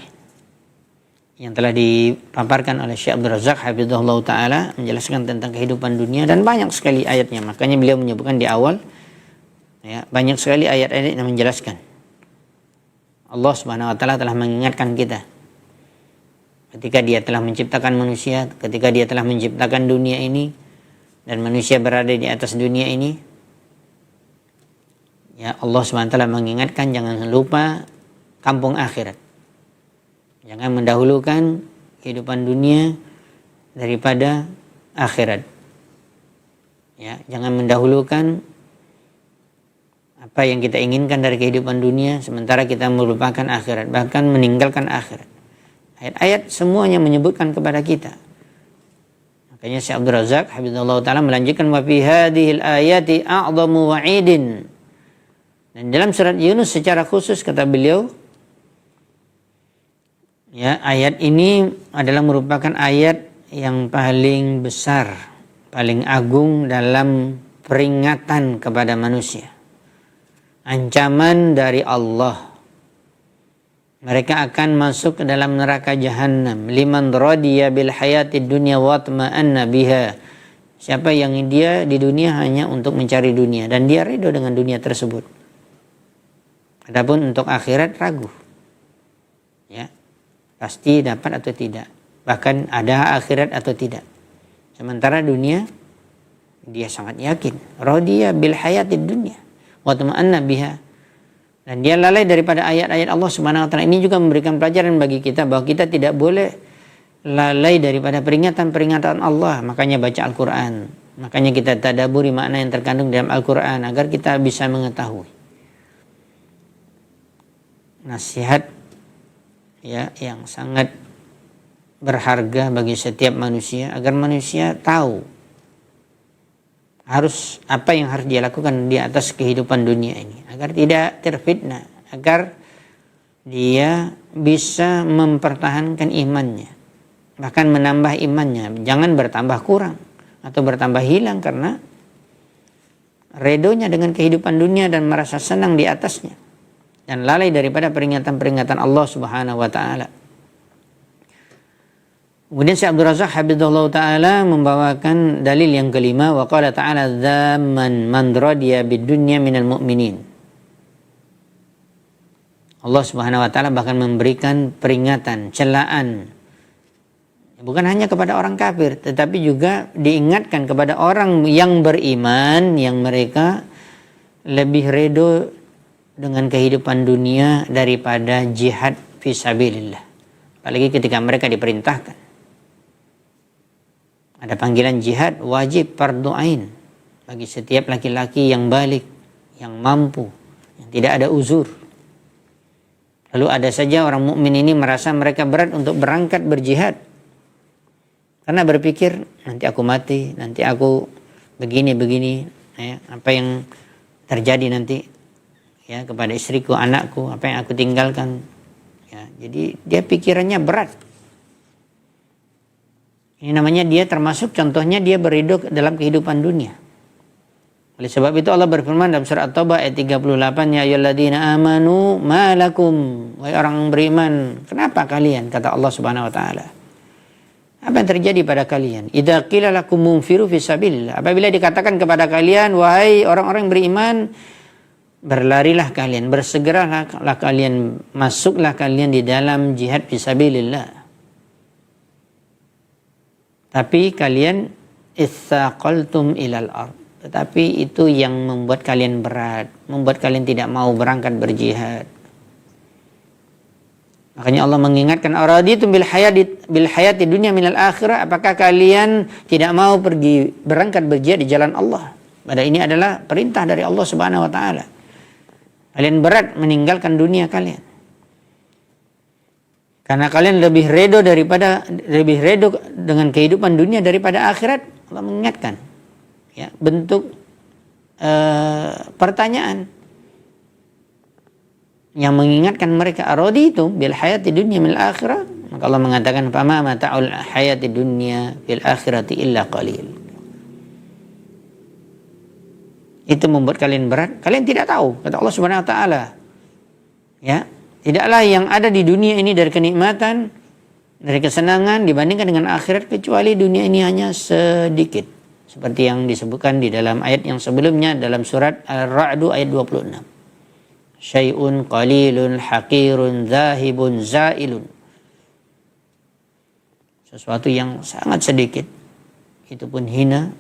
Speaker 1: yang telah dipaparkan oleh Syekh Abdul Razak hafizahullah ta'ala, menjelaskan tentang kehidupan dunia, dan banyak sekali ayatnya. Makanya beliau menyebutkan di awal, ya, banyak sekali ayat-ayat yang menjelaskan. Allah Subhanahu wa taala telah mengingatkan kita ketika dia telah menciptakan manusia, ketika dia telah menciptakan dunia ini dan manusia berada di atas dunia ini, Ya, Allah SWT mengingatkan jangan lupa kampung akhirat. Jangan mendahulukan kehidupan dunia daripada akhirat. Ya, jangan mendahulukan apa yang kita inginkan dari kehidupan dunia sementara kita melupakan akhirat, bahkan meninggalkan akhirat. Ayat-ayat semuanya menyebutkan kepada kita. Makanya Syekh Abdul Razak hafizallahu taala melanjutkan wa fi hadhil ayati a'dhamu wa'idin. Dan dalam surat Yunus secara khusus kata beliau, ya, ayat ini adalah merupakan ayat yang paling besar, paling agung dalam peringatan kepada manusia. Ancaman dari Allah. Mereka akan masuk ke dalam neraka jahanam. Liman radiya bil hayatid dunya wa atma'anna biha. Siapa yang dia di dunia hanya untuk mencari dunia dan dia ridho dengan dunia tersebut. Adapun untuk akhirat ragu. Ya. Pasti dapat atau tidak. Bahkan ada akhirat atau tidak. Sementara dunia dia sangat yakin. Radiya bil hayatid dunya wa tama'anna biha. Dan dia lalai daripada ayat-ayat Allah Subhanahu wa taala. Ini juga memberikan pelajaran bagi kita bahwa kita tidak boleh lalai daripada peringatan-peringatan Allah. Makanya baca Al-Qur'an. Makanya kita tadabburi makna yang terkandung dalam Al-Qur'an agar kita bisa mengetahui. Nasihat ya yang sangat berharga bagi setiap manusia agar manusia tahu apa yang harus dia lakukan di atas kehidupan dunia ini agar tidak terfitnah, agar dia bisa mempertahankan imannya, bahkan menambah imannya, jangan bertambah kurang atau bertambah hilang karena redonya dengan kehidupan dunia dan merasa senang di atasnya dan lalai daripada peringatan-peringatan Allah Subhanahu wa taala. Kemudian Syekh Abdul Razak hafizahullah ta'ala membawakan dalil yang kelima. Wa qala ta'ala dhamman man radiya bidunya minal mu'minin. Allah Subhanahu wa ta'ala bahkan memberikan peringatan, celaan. Bukan hanya kepada orang kafir, tetapi juga diingatkan kepada orang yang beriman, yang mereka lebih redo dengan kehidupan dunia daripada jihad fisabilillah. Apalagi ketika mereka diperintahkan. Ada panggilan jihad wajib fardu ain bagi setiap laki-laki yang balik, yang mampu, yang tidak ada uzur. Lalu ada saja orang mukmin ini merasa mereka berat untuk berangkat berjihad. Karena berpikir nanti aku mati, nanti aku begini, ya, apa yang terjadi nanti ya kepada istriku, anakku, apa yang aku tinggalkan. Ya, jadi dia pikirannya berat. Ini namanya dia termasuk contohnya dia beridho dalam kehidupan dunia. Oleh sebab itu Allah berfirman dalam surah At-Taubah ayat 38, ya ayyuhalladzina amanu ma lakum, wahai orang beriman, kenapa kalian, kata Allah Subhanahu wa taala. Apa yang terjadi pada kalian? Idza qila lakum munfiru fi sabilillah. Apabila dikatakan kepada kalian, wahai orang-orang beriman, berlarilah kalian, bersegeralah kalian, masuklah kalian di dalam jihad fi sabilillah. Tapi kalian itsaqaltum ilal ard. Tetapi itu yang membuat kalian berat, membuat kalian tidak mau berangkat berjihad. Makanya Allah mengingatkan, araditum bil hayati dunya minal akhirah, apakah kalian tidak mau pergi berangkat berjihad di jalan Allah? Padahal ini adalah perintah dari Allah Subhanahu wa taala. Kalian berat meninggalkan dunia kalian. Karena kalian lebih redo dengan kehidupan dunia daripada akhirat. Allah mengingatkan. Ya, bentuk pertanyaan yang mengingatkan mereka, araditum bil hayati dunya minal akhirah. Maka Allah mengatakan, fama mata'ul hayati dunya fil akhirati illa qalil. Itu membuat kalian berat. Kalian tidak tahu, kata Allah Subhanahu wa taala. Ya, tidaklah yang ada di dunia ini dari kenikmatan, dari kesenangan dibandingkan dengan akhirat, kecuali dunia ini hanya sedikit. Seperti yang disebutkan di dalam ayat yang sebelumnya dalam surat Ar-Ra'd ayat 26. Syai'un qalilun haqirun zahibun zailun. Sesuatu yang sangat sedikit, itu pun hina,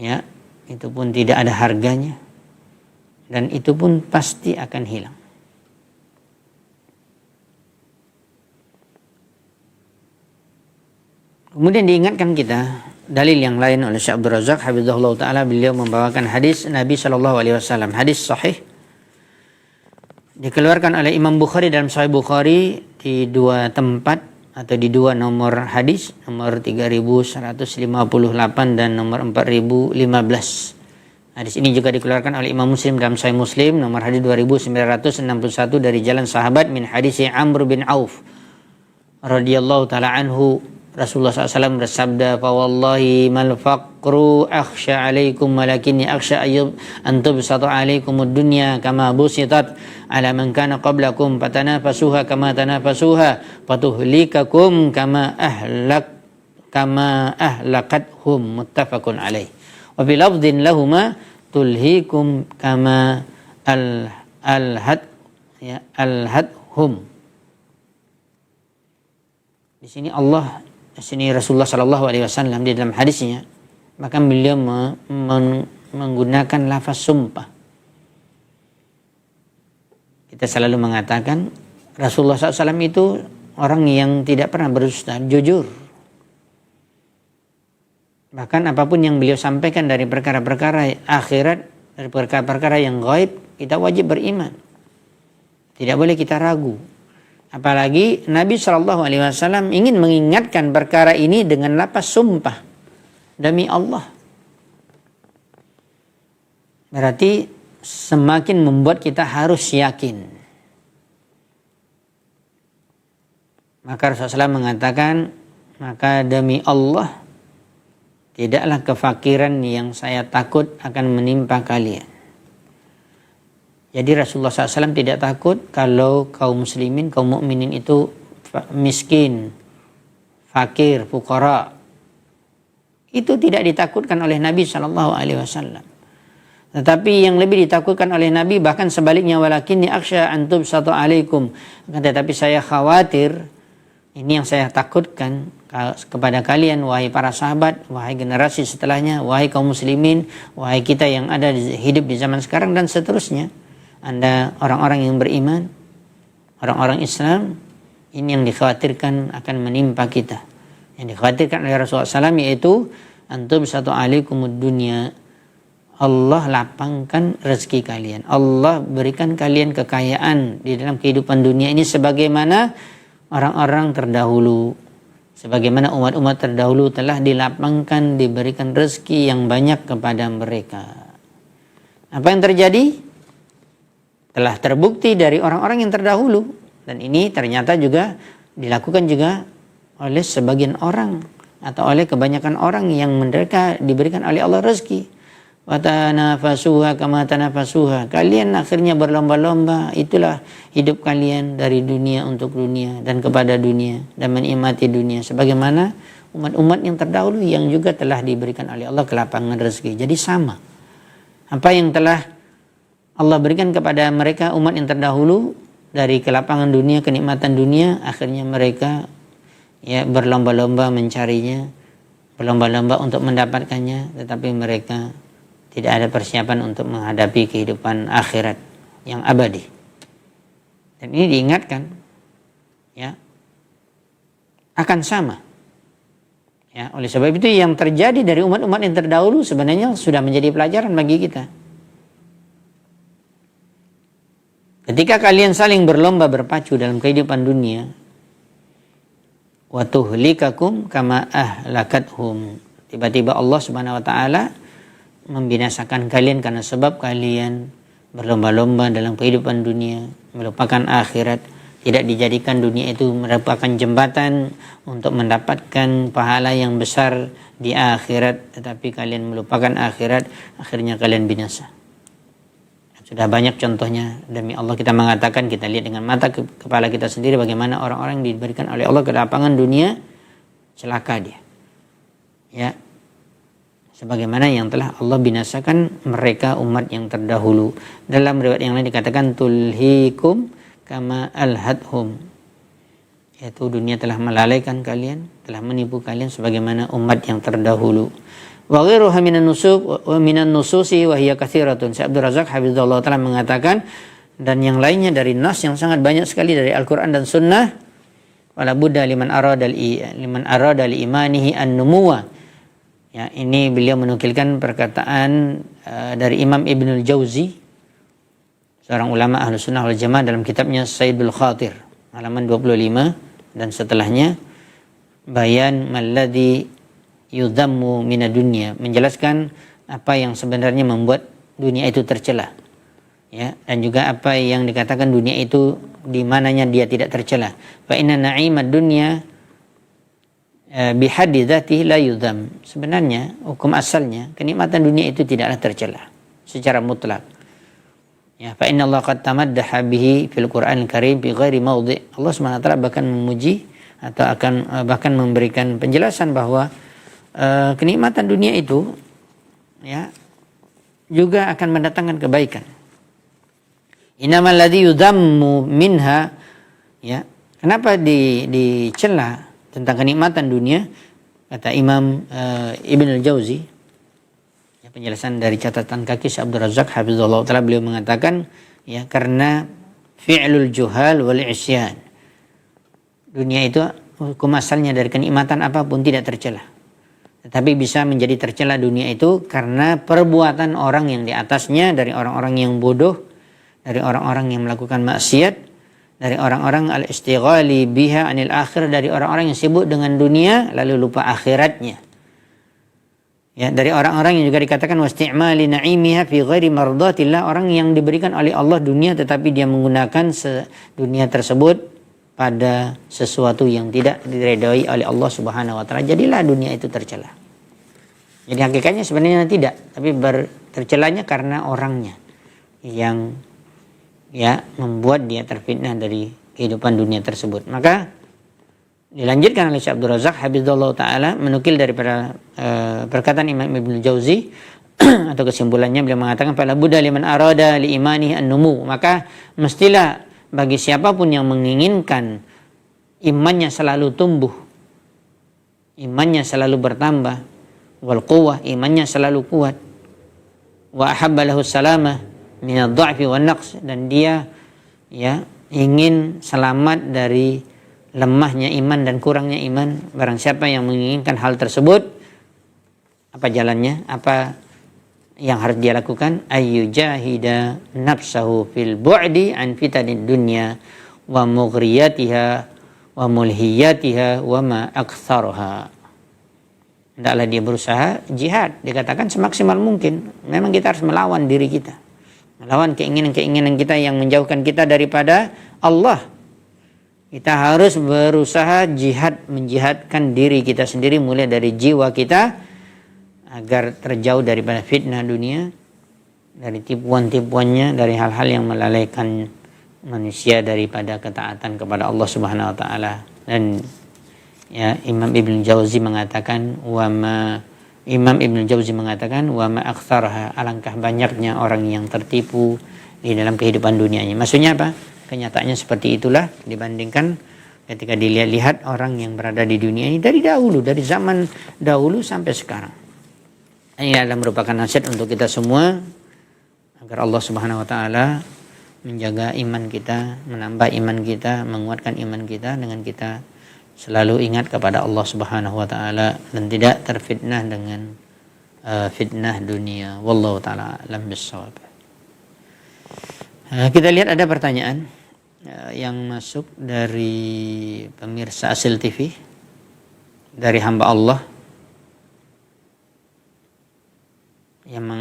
Speaker 1: ya, itu pun tidak ada harganya, dan itu pun pasti akan hilang. Kemudian diingatkan kita dalil yang lain oleh Syekh Abdul Razak hafizahullah taala, beliau membawakan hadis Nabi SAW, hadis sahih dikeluarkan oleh Imam Bukhari dalam Sahih Bukhari di dua tempat atau di dua nomor hadis, nomor 3158 dan nomor 4015. Hadis ini juga dikeluarkan oleh Imam Muslim dalam Sahih Muslim nomor hadis 2961 dari jalan sahabat min hadis Amr bin Auf radhiyallahu taala anhu. Rasulullah SAW bersabda, "Fa wallahi mal faqru akhsha alaikum walakinni akhsha an tubsata alaikumud dunya kama busitat ala man kana qablakum fatanafasuha kama tanafasuha fatuhlikakum kama ahlakathum." Muttafaqun alaih. Wa fi lafdhin lahumā tulhikum kama alhadhum. Di sini Rasulullah SAW di dalam hadisnya bahkan beliau menggunakan lafaz sumpah. Kita selalu mengatakan Rasulullah SAW itu orang yang tidak pernah berdusta, jujur. Bahkan apapun yang beliau sampaikan dari perkara-perkara akhirat, dari perkara-perkara yang gaib, kita wajib beriman. Tidak boleh kita ragu. Apalagi Nabi SAW ingin mengingatkan perkara ini dengan lafaz sumpah. Demi Allah. Berarti semakin membuat kita harus yakin. Maka Rasulullah SAW mengatakan, maka demi Allah, tidaklah kefakiran yang saya takut akan menimpa kalian. Jadi Rasulullah SAW tidak takut kalau kaum muslimin, kaum mukminin itu miskin, fakir, fuqara. Itu tidak ditakutkan oleh Nabi SAW. Tetapi yang lebih ditakutkan oleh Nabi bahkan sebaliknya, walakinni akhsha an tubsata alaikum. Tetapi saya khawatir, ini yang saya takutkan kepada kalian wahai para sahabat, wahai generasi setelahnya, wahai kaum muslimin, wahai kita yang ada hidup di zaman sekarang dan seterusnya. Anda orang-orang yang beriman, orang-orang Islam, ini yang dikhawatirkan akan menimpa kita. Yang dikhawatirkan oleh Rasulullah SAW yaitu antum satu alaikumud dunya. Allah lapangkan rezeki kalian. Allah berikan kalian kekayaan di dalam kehidupan dunia ini sebagaimana orang-orang terdahulu. Sebagaimana umat-umat terdahulu telah dilapangkan, diberikan rezeki yang banyak kepada mereka. Apa yang terjadi? Telah terbukti dari orang-orang yang terdahulu, dan ini ternyata juga dilakukan juga oleh sebagian orang atau oleh kebanyakan orang yang mereka diberikan oleh Allah rezeki. Wa tanafasuha kama tanafasuha. Kalian akhirnya berlomba-lomba, itulah hidup kalian dari dunia untuk dunia dan kepada dunia dan menikmati dunia sebagaimana umat-umat yang terdahulu yang juga telah diberikan oleh Allah kelapangan rezeki. Jadi sama. Apa yang telah Allah berikan kepada mereka umat yang terdahulu dari kelapangan dunia, kenikmatan dunia, akhirnya mereka berlomba-lomba mencarinya, berlomba-lomba untuk mendapatkannya, tetapi mereka tidak ada persiapan untuk menghadapi kehidupan akhirat yang abadi. Dan ini diingatkan, akan sama. Oleh sebab itu yang terjadi dari umat-umat yang terdahulu sebenarnya sudah menjadi pelajaran bagi kita. Ketika kalian saling berlomba berpacu dalam kehidupan dunia, wa tuhlikakum kama ahlakathum. Tiba-tiba Allah Subhanahu wa taala membinasakan kalian karena sebab kalian berlomba-lomba dalam kehidupan dunia, melupakan akhirat, tidak dijadikan dunia itu merupakan jembatan untuk mendapatkan pahala yang besar di akhirat, tetapi kalian melupakan akhirat, akhirnya kalian binasa. Sudah banyak contohnya, demi Allah kita mengatakan, kita lihat dengan mata kepala kita sendiri bagaimana orang-orang yang diberikan oleh Allah kelapangan dunia, celaka dia. Sebagaimana yang telah Allah binasakan mereka umat yang terdahulu. Dalam riwayat yang lain dikatakan tulhikum kama alhadhum. Yaitu dunia telah melalaikan kalian, telah menipu kalian sebagaimana umat yang terdahulu. Wa ghairuha minan nususi wa hiya katsiratun. Syekh Abdul Razak hafizallahu taala mengatakan, dan yang lainnya dari nas yang sangat banyak sekali dari Al-Qur'an dan Sunnah. Wala budda liman arada li imanihi an-numuwa. Ya, ini beliau menukilkan perkataan dari Imam Ibnul Jauzi, seorang ulama Ahlus Sunnah wal Jamaah, dalam kitabnya Sayyidul Khatir halaman 25 dan setelahnya, bayan malladzi yudhammu minad dunya, menjelaskan apa yang sebenarnya membuat dunia itu tercela, ya, dan juga apa yang dikatakan dunia itu di mananya dia tidak tercela. Fa inna na'imad dunya bihaddi dzatihi la yudham. Sebenarnya hukum asalnya kenikmatan dunia itu tidaklah tercela secara mutlak. Ya, fa inna Allah qad tamaddaha bihi fil Qur'anil Karim bi ghairi maudhi'. Allah Subhanahu wa taala bahkan memuji atau akan bahkan memberikan penjelasan bahwa kenikmatan dunia itu, ya, juga akan mendatangkan kebaikan. Innamal ladzi yudhammu minha, ya. Kenapa dicela tentang kenikmatan dunia? Kata Imam Ibnul Jauzi, ya, penjelasan dari catatan kaki Syekh Abdul Razak hafizallahu taala, beliau mengatakan, ya, karena fi'lul juhal wal isyan. Dunia itu hukum asalnya dari kenikmatan apapun tidak tercela. Tetapi bisa menjadi tercela dunia itu karena perbuatan orang yang di atasnya, dari orang-orang yang bodoh, dari orang-orang yang melakukan maksiat, dari orang-orang al-istighali biha anil akhir, dari orang-orang yang sibuk dengan dunia lalu lupa akhiratnya. Ya, dari orang-orang yang juga dikatakan wasti'mali na'imiha fi ghairi mardatillah, orang yang diberikan oleh Allah dunia tetapi dia menggunakan dunia tersebut pada sesuatu yang tidak diridhai oleh Allah Subhanahu wa taala. Jadilah dunia itu tercela. Jadi hakikatnya sebenarnya tidak, tapi tercelanya karena orangnya yang, ya, membuat dia terfitnah dari kehidupan dunia tersebut. Maka dilanjutkan oleh Syekh Abdul Razak hafizallahu taala menukil daripada perkataan Imam Ibnu Jauzi atau kesimpulannya beliau mengatakan fala budda liman arada li imanihi an-numu, maka mestilah bagi siapapun yang menginginkan imannya selalu tumbuh, imannya selalu bertambah, wal quwwah, imannya selalu kuat, wa ahabba lahu salamah minad dha'fi wan naqs, dan dia, ya, ingin selamat dari lemahnya iman dan kurangnya iman. Barang siapa yang menginginkan hal tersebut, apa jalannya? Apa yang harus dia lakukan? Ayyujahida nafsahu fil bu'di an fitanid dunya wa mughriyatiha wa mulhiyatiha wa ma aktsarha. Hendaklah dia berusaha jihad, dikatakan semaksimal mungkin. Memang kita harus melawan diri kita, melawan keinginan-keinginan kita yang menjauhkan kita daripada Allah. Kita harus berusaha jihad, menjihadkan diri kita sendiri mulai dari jiwa kita agar terjauh daripada fitnah dunia, dari tipuan-tipuannya, dari hal-hal yang melalaikan manusia daripada ketaatan kepada Allah Subhanahu wa taala. Dan, ya, Imam Ibnu Jauzi mengatakan wa ma aktsarha, alangkah banyaknya orang yang tertipu di dalam kehidupan dunianya. Maksudnya apa? Kenyataannya seperti itulah dibandingkan ketika dilihat-lihat orang yang berada di dunia ini dari dahulu, dari zaman dahulu sampai sekarang. Ini adalah merupakan nasihat untuk kita semua agar Allah Subhanahu wa taala menjaga iman kita, menambah iman kita, menguatkan iman kita dengan kita selalu ingat kepada Allah Subhanahu wa taala dan tidak terfitnah dengan fitnah dunia. Wallahu taala alam bissawab. Kita lihat ada pertanyaan yang masuk dari pemirsa Asil TV, dari hamba Allah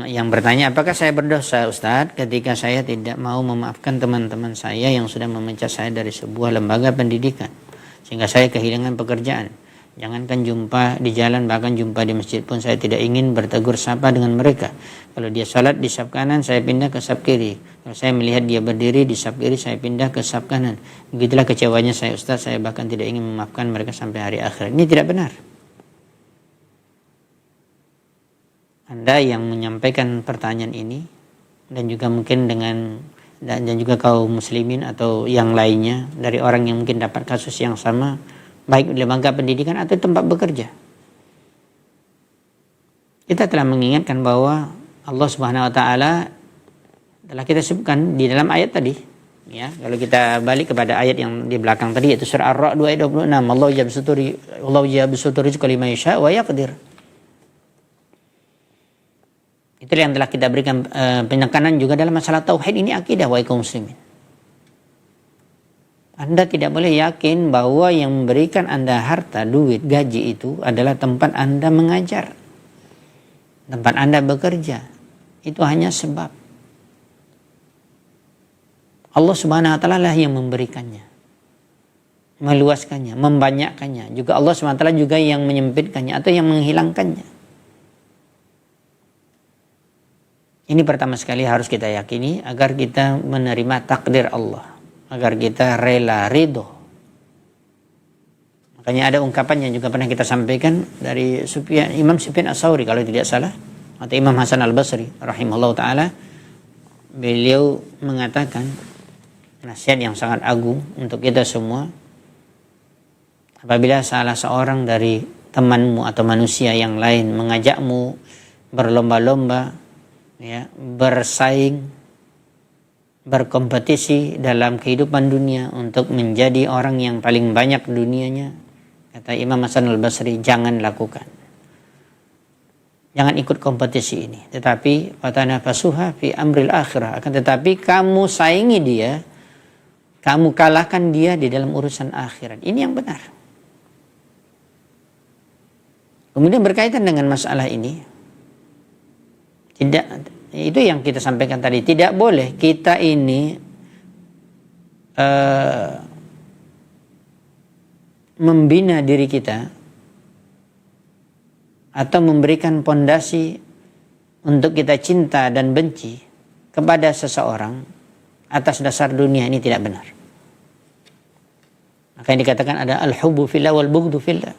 Speaker 1: yang bertanya, apakah saya berdosa Ustadz ketika saya tidak mau memaafkan teman-teman saya yang sudah memecat saya dari sebuah lembaga pendidikan sehingga saya kehilangan pekerjaan. Jangankan jumpa di jalan, bahkan jumpa di masjid pun saya tidak ingin bertegur sapa dengan mereka. Kalau dia salat di saf kanan, saya pindah ke saf kiri. Kalau saya melihat dia berdiri di saf kiri, saya pindah ke saf kanan. Begitulah kecewanya saya Ustadz, saya bahkan tidak ingin memaafkan mereka sampai hari akhir. Ini tidak benar. Anda yang menyampaikan pertanyaan ini dan juga mungkin dan juga kaum muslimin atau yang lainnya dari orang yang mungkin dapat kasus yang sama, baik di lembaga pendidikan atau tempat bekerja. kita telah mengingatkan bahwa Allah Subhanahu wa taala telah kita sebutkan di dalam ayat tadi, ya. Kalau kita balik kepada ayat yang di belakang tadi, yaitu surah Ar-Ra'd ayat 26, Allahu yabsutu rizqa liman yasha wa yaqdir. Itulah yang telah kita berikan penekanan juga dalam masalah tauhid ini, akidah, wahai kaum muslimin. Anda tidak boleh yakin bahwa yang memberikan Anda harta, duit, gaji itu adalah tempat Anda mengajar, tempat Anda bekerja. Itu hanya sebab. Allah Subhanahu wa taala lah yang memberikannya, meluaskannya, membanyakkannya. Juga Allah Subhanahu wa taala juga yang menyempitkannya atau yang menghilangkannya. Ini pertama sekali harus kita yakini agar kita menerima takdir Allah, agar kita rela ridho. Makanya ada ungkapan yang juga pernah kita sampaikan dari Imam Sufyan Ats-Tsauri kalau tidak salah, atau Imam Hasan Al-Basri rahimahullah taala. Beliau mengatakan nasihat yang sangat agung untuk kita semua. Apabila salah seorang dari temanmu atau manusia yang lain mengajakmu berlomba-lomba, ya, bersaing, berkompetisi dalam kehidupan dunia untuk menjadi orang yang paling banyak dunianya, kata Imam Hasan Al-Basri, jangan lakukan. Jangan ikut kompetisi ini. Tetapi fatanafasuha fi amril akhirah. Akan tetapi kamu saingi dia, kamu kalahkan dia di dalam urusan akhirat. Ini yang benar. Kemudian berkaitan dengan masalah ini, itu yang kita sampaikan tadi. Tidak boleh kita ini membina diri kita atau memberikan pondasi untuk kita cinta dan benci kepada seseorang atas dasar dunia. Ini tidak benar. Maka yang dikatakan ada al-hubbu fillah wal bughdu fillah.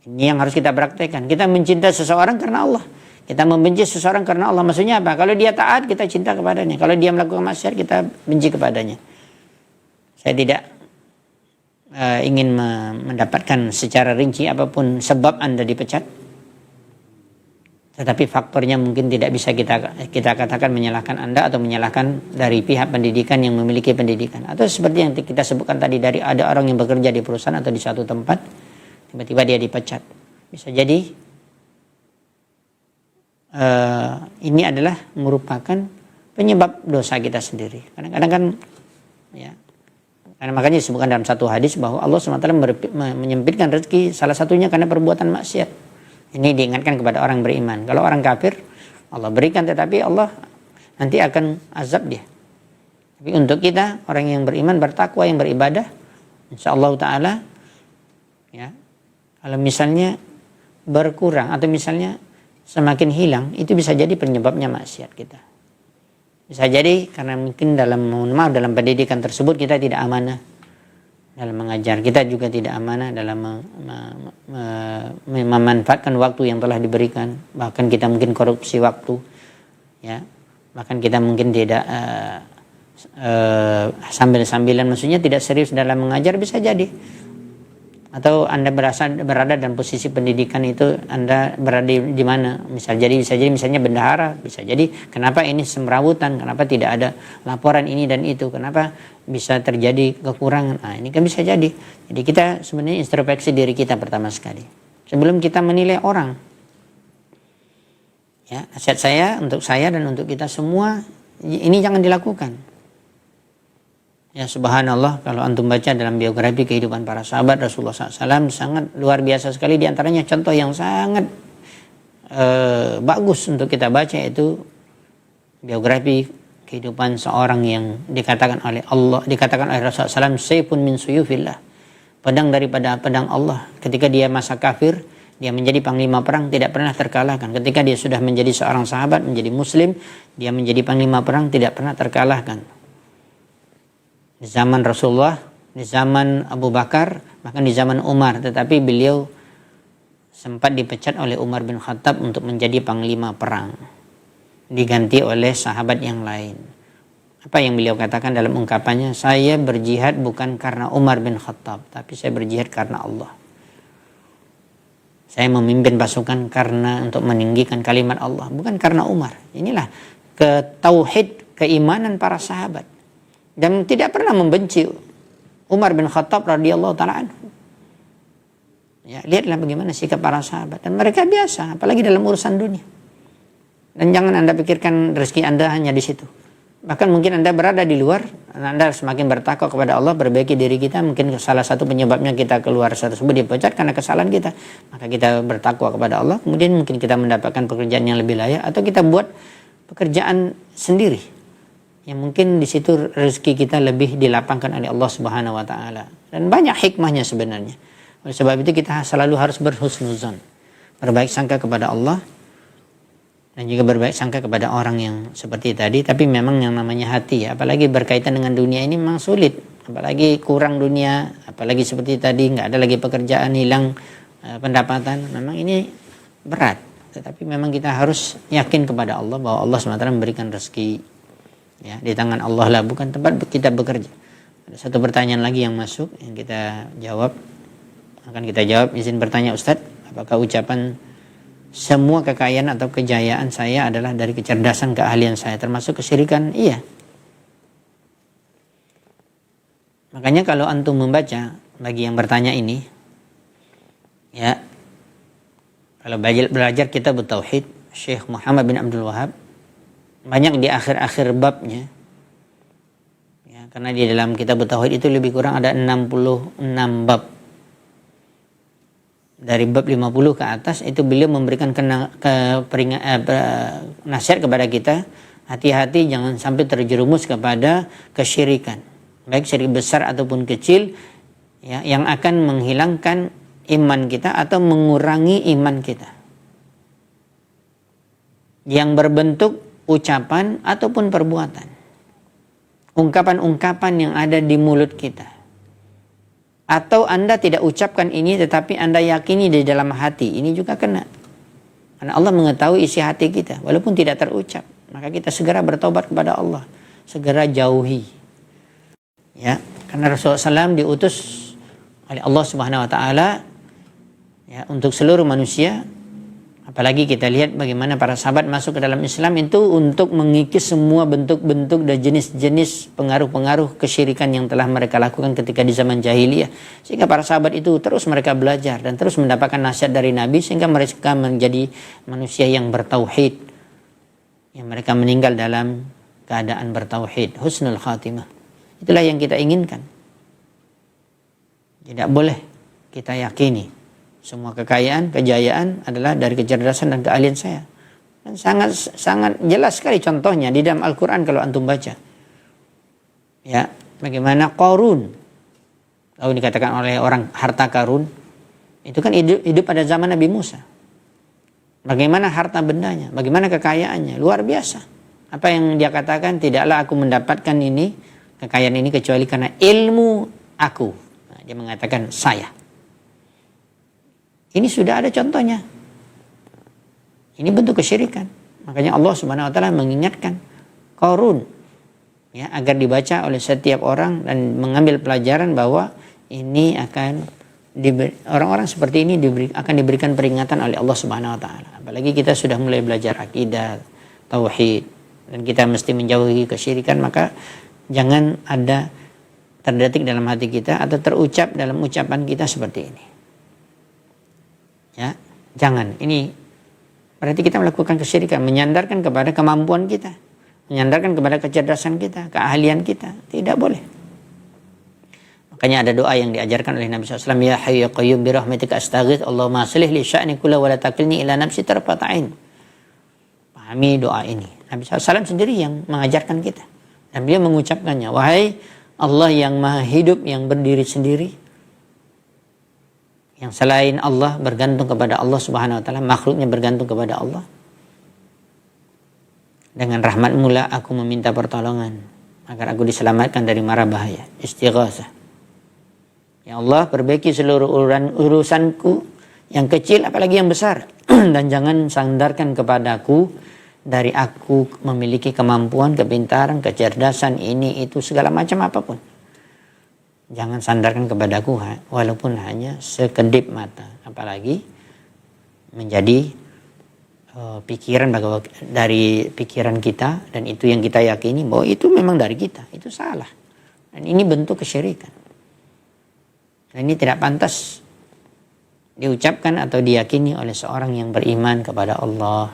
Speaker 1: Ini yang harus kita praktekkan. Kita mencintai seseorang karena Allah, kita membenci seseorang karena Allah. Maksudnya apa? Kalau dia taat, kita cinta kepadanya. Kalau dia melakukan maksiat, kita benci kepadanya. Saya tidak ingin mendapatkan secara rinci apapun sebab Anda dipecat. Tetapi faktornya mungkin tidak bisa kita katakan menyalahkan Anda atau menyalahkan dari pihak pendidikan yang memiliki pendidikan. Atau seperti yang kita sebutkan tadi, dari ada orang yang bekerja di perusahaan atau di suatu tempat, tiba-tiba dia dipecat. Bisa jadi ini adalah merupakan penyebab dosa kita sendiri. Kadang-kadang kan, ya, karena makanya disebutkan dalam satu hadis bahwa Allah SWT menyempitkan rezeki salah satunya karena perbuatan maksiat. Ini diingatkan kepada orang beriman. Kalau orang kafir, Allah berikan, tetapi Allah nanti akan azab dia. Tapi untuk kita, orang yang beriman, bertakwa, yang beribadah, insyaallah ta'ala, ya, kalau misalnya berkurang atau misalnya semakin hilang, itu bisa jadi penyebabnya maksiat kita. Bisa jadi karena mungkin dalam pendidikan tersebut kita tidak amanah dalam mengajar, kita juga tidak amanah dalam memanfaatkan waktu yang telah diberikan, bahkan kita mungkin korupsi waktu, ya, bahkan kita mungkin tidak sambil-sambilan, maksudnya tidak serius dalam mengajar, bisa jadi. Atau Anda berada dalam posisi pendidikan itu, Anda berada di mana? Bisa jadi misalnya bendahara, bisa jadi kenapa ini semrawutan, kenapa tidak ada laporan ini dan itu, kenapa bisa terjadi kekurangan. Nah, ini kan bisa jadi. Jadi kita sebenarnya introspeksi diri kita pertama sekali sebelum kita menilai orang. Ya, nasihat saya untuk saya dan untuk kita semua, ini jangan dilakukan. Ya, subhanallah, kalau antum baca dalam biografi kehidupan para sahabat Rasulullah SAW, sangat luar biasa sekali. Di antaranya contoh yang sangat bagus untuk kita baca, yaitu biografi kehidupan seorang yang dikatakan oleh Rasulullah SAW, sayfun min suyufillah, pedang daripada pedang Allah. Ketika dia masa kafir, dia menjadi panglima perang, tidak pernah terkalahkan. Ketika dia sudah menjadi seorang sahabat, menjadi muslim, dia menjadi panglima perang, tidak pernah terkalahkan. Di zaman Rasulullah, di zaman Abu Bakar, bahkan di zaman Umar. Tetapi beliau sempat dipecat oleh Umar bin Khattab untuk menjadi panglima perang, diganti oleh sahabat yang lain. Apa yang beliau katakan dalam ungkapannya? Saya berjihad bukan karena Umar bin Khattab, tapi saya berjihad karena Allah. Saya memimpin pasukan karena untuk meninggikan kalimat Allah, bukan karena Umar. Inilah tauhid keimanan para sahabat. Dan tidak pernah membenci Umar bin Khattab radhiyallahu taala anhu. Ya, lihatlah bagaimana sikap para sahabat, dan mereka biasa, apalagi dalam urusan dunia. Dan jangan Anda pikirkan rezeki Anda hanya di situ. Bahkan mungkin Anda berada di luar, Anda semakin bertakwa kepada Allah, perbaiki diri kita. Mungkin salah satu penyebabnya kita keluar tersebut dipecat karena kesalahan kita. Maka kita bertakwa kepada Allah, kemudian mungkin kita mendapatkan pekerjaan yang lebih layak, atau kita buat pekerjaan sendiri. Yang mungkin di situ rezeki kita lebih dilapangkan oleh Allah Subhanahu wa taala. Dan banyak hikmahnya sebenarnya. Oleh sebab itu kita selalu harus berhusnuzon, berbaik sangka kepada Allah, dan juga berbaik sangka kepada orang yang seperti tadi. Tapi memang yang namanya hati, apalagi berkaitan dengan dunia ini memang sulit. Apalagi kurang dunia, apalagi seperti tadi nggak ada lagi pekerjaan, hilang pendapatan. Memang ini berat. Tetapi memang kita harus yakin kepada Allah bahwa Allah SWT memberikan rezeki. Ya, di tangan Allah lah, bukan tempat kita bekerja. Ada satu pertanyaan lagi yang masuk, yang kita jawab. Akan kita jawab. Izin bertanya Ustadz, apakah ucapan semua kekayaan atau kejayaan saya adalah dari kecerdasan, keahlian saya, termasuk kesyirikan? Iya. Makanya kalau antum membaca, bagi yang bertanya ini, ya, kalau belajar kitab Tauhid Syekh Muhammad bin Abdul Wahab, banyak di akhir-akhir babnya, ya, karena di dalam kitab Tauhid itu lebih kurang ada 66 bab. Dari bab 50 ke atas itu beliau memberikan nasihat kepada kita, hati-hati jangan sampai terjerumus kepada kesyirikan, baik syirik besar ataupun kecil, ya, yang akan menghilangkan iman kita atau mengurangi iman kita, yang berbentuk ucapan ataupun perbuatan, ungkapan-ungkapan yang ada di mulut kita. Atau Anda tidak ucapkan ini tetapi Anda yakini di dalam hati, ini juga kena. Karena Allah mengetahui isi hati kita walaupun tidak terucap. Maka kita segera bertobat kepada Allah, segera jauhi. Ya, karena Rasulullah SAW diutus oleh Allah Subhanahu wa taala, ya, untuk seluruh manusia. Apalagi kita lihat bagaimana para sahabat masuk ke dalam Islam itu untuk mengikis semua bentuk-bentuk dan jenis-jenis pengaruh-pengaruh kesyirikan yang telah mereka lakukan ketika di zaman jahiliyah. Sehingga para sahabat itu terus mereka belajar dan terus mendapatkan nasihat dari Nabi, sehingga mereka menjadi manusia yang bertauhid, yang mereka meninggal dalam keadaan bertauhid, husnul khatimah. Itulah yang kita inginkan. Tidak boleh kita yakini semua kekayaan, kejayaan adalah dari kecerdasan dan keahlian saya. Dan sangat jelas sekali contohnya di dalam Al-Quran kalau antum baca. Ya, bagaimana Qarun, kalau dikatakan oleh orang harta karun, itu kan hidup pada zaman Nabi Musa. Bagaimana harta bendanya, bagaimana kekayaannya, luar biasa. Apa yang dia katakan, tidaklah aku mendapatkan ini, kekayaan ini kecuali karena ilmu aku. Nah, dia mengatakan saya. Ini sudah ada contohnya. Ini bentuk kesyirikan. Makanya Allah Subhanahu wa taala mengingatkan Qarun, ya, agar dibaca oleh setiap orang dan mengambil pelajaran bahwa ini akan orang-orang seperti ini akan diberikan peringatan oleh Allah Subhanahu wa taala. Apalagi kita sudah mulai belajar akidah, tauhid, dan kita mesti menjauhi kesyirikan, maka jangan ada terdetik dalam hati kita atau terucap dalam ucapan kita seperti ini. Ya, jangan. Ini berarti kita melakukan kesyirikan, menyandarkan kepada kemampuan kita, menyandarkan kepada kecerdasan kita, keahlian kita. Tidak boleh. Makanya ada doa yang diajarkan oleh Nabi SAW, ya hayyu ya qayyum bi rahmatika astaghits, Allahumma aslih li sya'ni kullahu wa la takilni ila nafsi tarfata ain. Pahami doa ini. Nabi SAW sendiri yang mengajarkan kita. Dan beliau mengucapkannya, wahai Allah yang maha hidup, yang berdiri sendiri, yang selain Allah bergantung kepada Allah Subhanahu wa taala, makhluknya bergantung kepada Allah. Dengan rahmat-Mu lah aku meminta pertolongan agar aku diselamatkan dari mara bahaya. Istighasah. Ya Allah, perbaiki seluruh urusanku, yang kecil apalagi yang besar, dan jangan sandarkan kepadaku dari aku memiliki kemampuan, kepintaran, kecerdasan, ini itu segala macam apapun. Jangan sandarkan kepadaku walaupun hanya sekedip mata. Apalagi menjadi pikiran bahwa dari pikiran kita, dan itu yang kita yakini bahwa itu memang dari kita, itu salah. Dan ini bentuk kesyirikan. Dan ini tidak pantas diucapkan atau diyakini oleh seorang yang beriman kepada Allah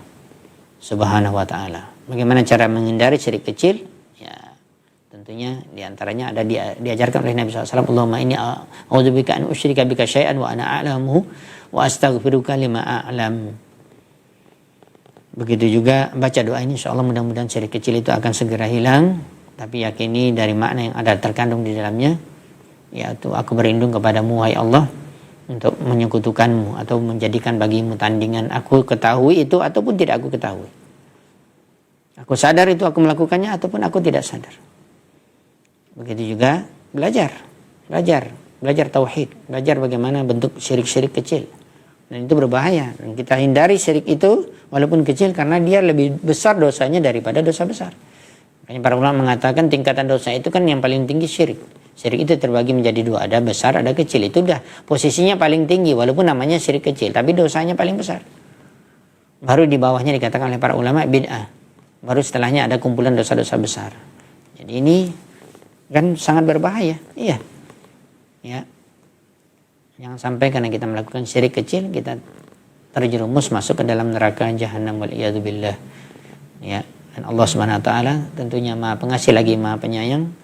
Speaker 1: Subhanahu wa taala. Bagaimana cara menghindari syirik kecil? Ya, tentunya diantaranya ada diajarkan oleh Nabi SAW. Allahumma inni a'udzubika an usyrika bika syai'an wa ana a'lamuhu wa astaghfiruka lima a'lam. Begitu juga baca doa ini, insyaallah mudah-mudahan syirik kecil itu akan segera hilang. Tapi yakini dari makna yang ada terkandung di dalamnya, yaitu aku berlindung kepadamu wahai Allah untuk menyekutukanmu atau menjadikan bagimu tandingan. Aku ketahui itu ataupun tidak aku ketahui. Aku sadar itu aku melakukannya ataupun aku tidak sadar. Begitu juga belajar tauhid, belajar bagaimana bentuk syirik-syirik kecil. Dan itu berbahaya. Dan kita hindari syirik itu walaupun kecil karena dia lebih besar dosanya daripada dosa besar. Makanya para ulama mengatakan tingkatan dosa itu kan yang paling tinggi syirik. Syirik itu terbagi menjadi dua, ada besar, ada kecil. Itu udah posisinya paling tinggi walaupun namanya syirik kecil, tapi dosanya paling besar. Baru di bawahnya dikatakan oleh para ulama bid'ah. Baru setelahnya ada kumpulan dosa-dosa besar. Jadi ini kan sangat berbahaya. Iya. Ya. Jangan sampai karena kita melakukan syirik kecil kita terjerumus masuk ke dalam neraka jahanam wal iyadu billah. Ya. Dan Allah Subhanahu wa taala tentunya Maha Pengasih lagi Maha Penyayang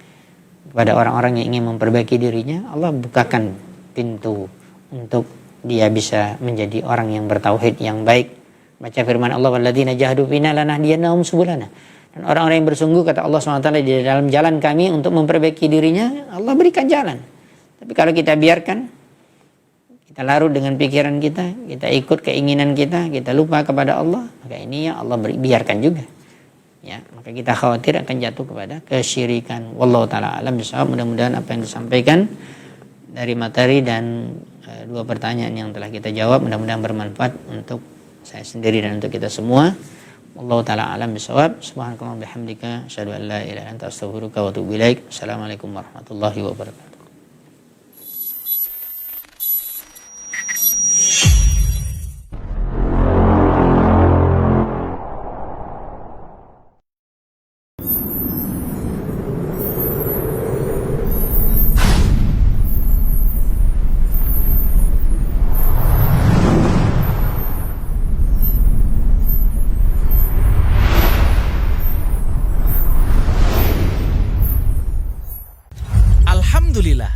Speaker 1: kepada orang-orang yang ingin memperbaiki dirinya. Allah bukakan pintu untuk dia bisa menjadi orang yang bertauhid yang baik. Baca firman Allah, walladzina jahadu fina lanahdiyannahum subulana. Dan orang-orang yang bersungguh kata Allah SWT di dalam jalan kami untuk memperbaiki dirinya, Allah berikan jalan. Tapi kalau kita biarkan, kita larut dengan pikiran kita ikut keinginan kita lupa kepada Allah, maka ini ya Allah biarkan juga. Ya, maka kita khawatir akan jatuh kepada kesyirikan. Wallahu taala alam bisawab. Mudah-mudahan apa yang disampaikan dari materi dan dua pertanyaan yang telah kita jawab mudah-mudahan bermanfaat untuk saya sendiri dan untuk kita semua. Wallahu taala alam bisawab. Subhanakallahumma bihamdika asyhadu an la ilaha illa anta astaghfiruka wa atubu ilaik. Assalamualaikum warahmatullahi wabarakatuh.
Speaker 2: Alhamdulillah,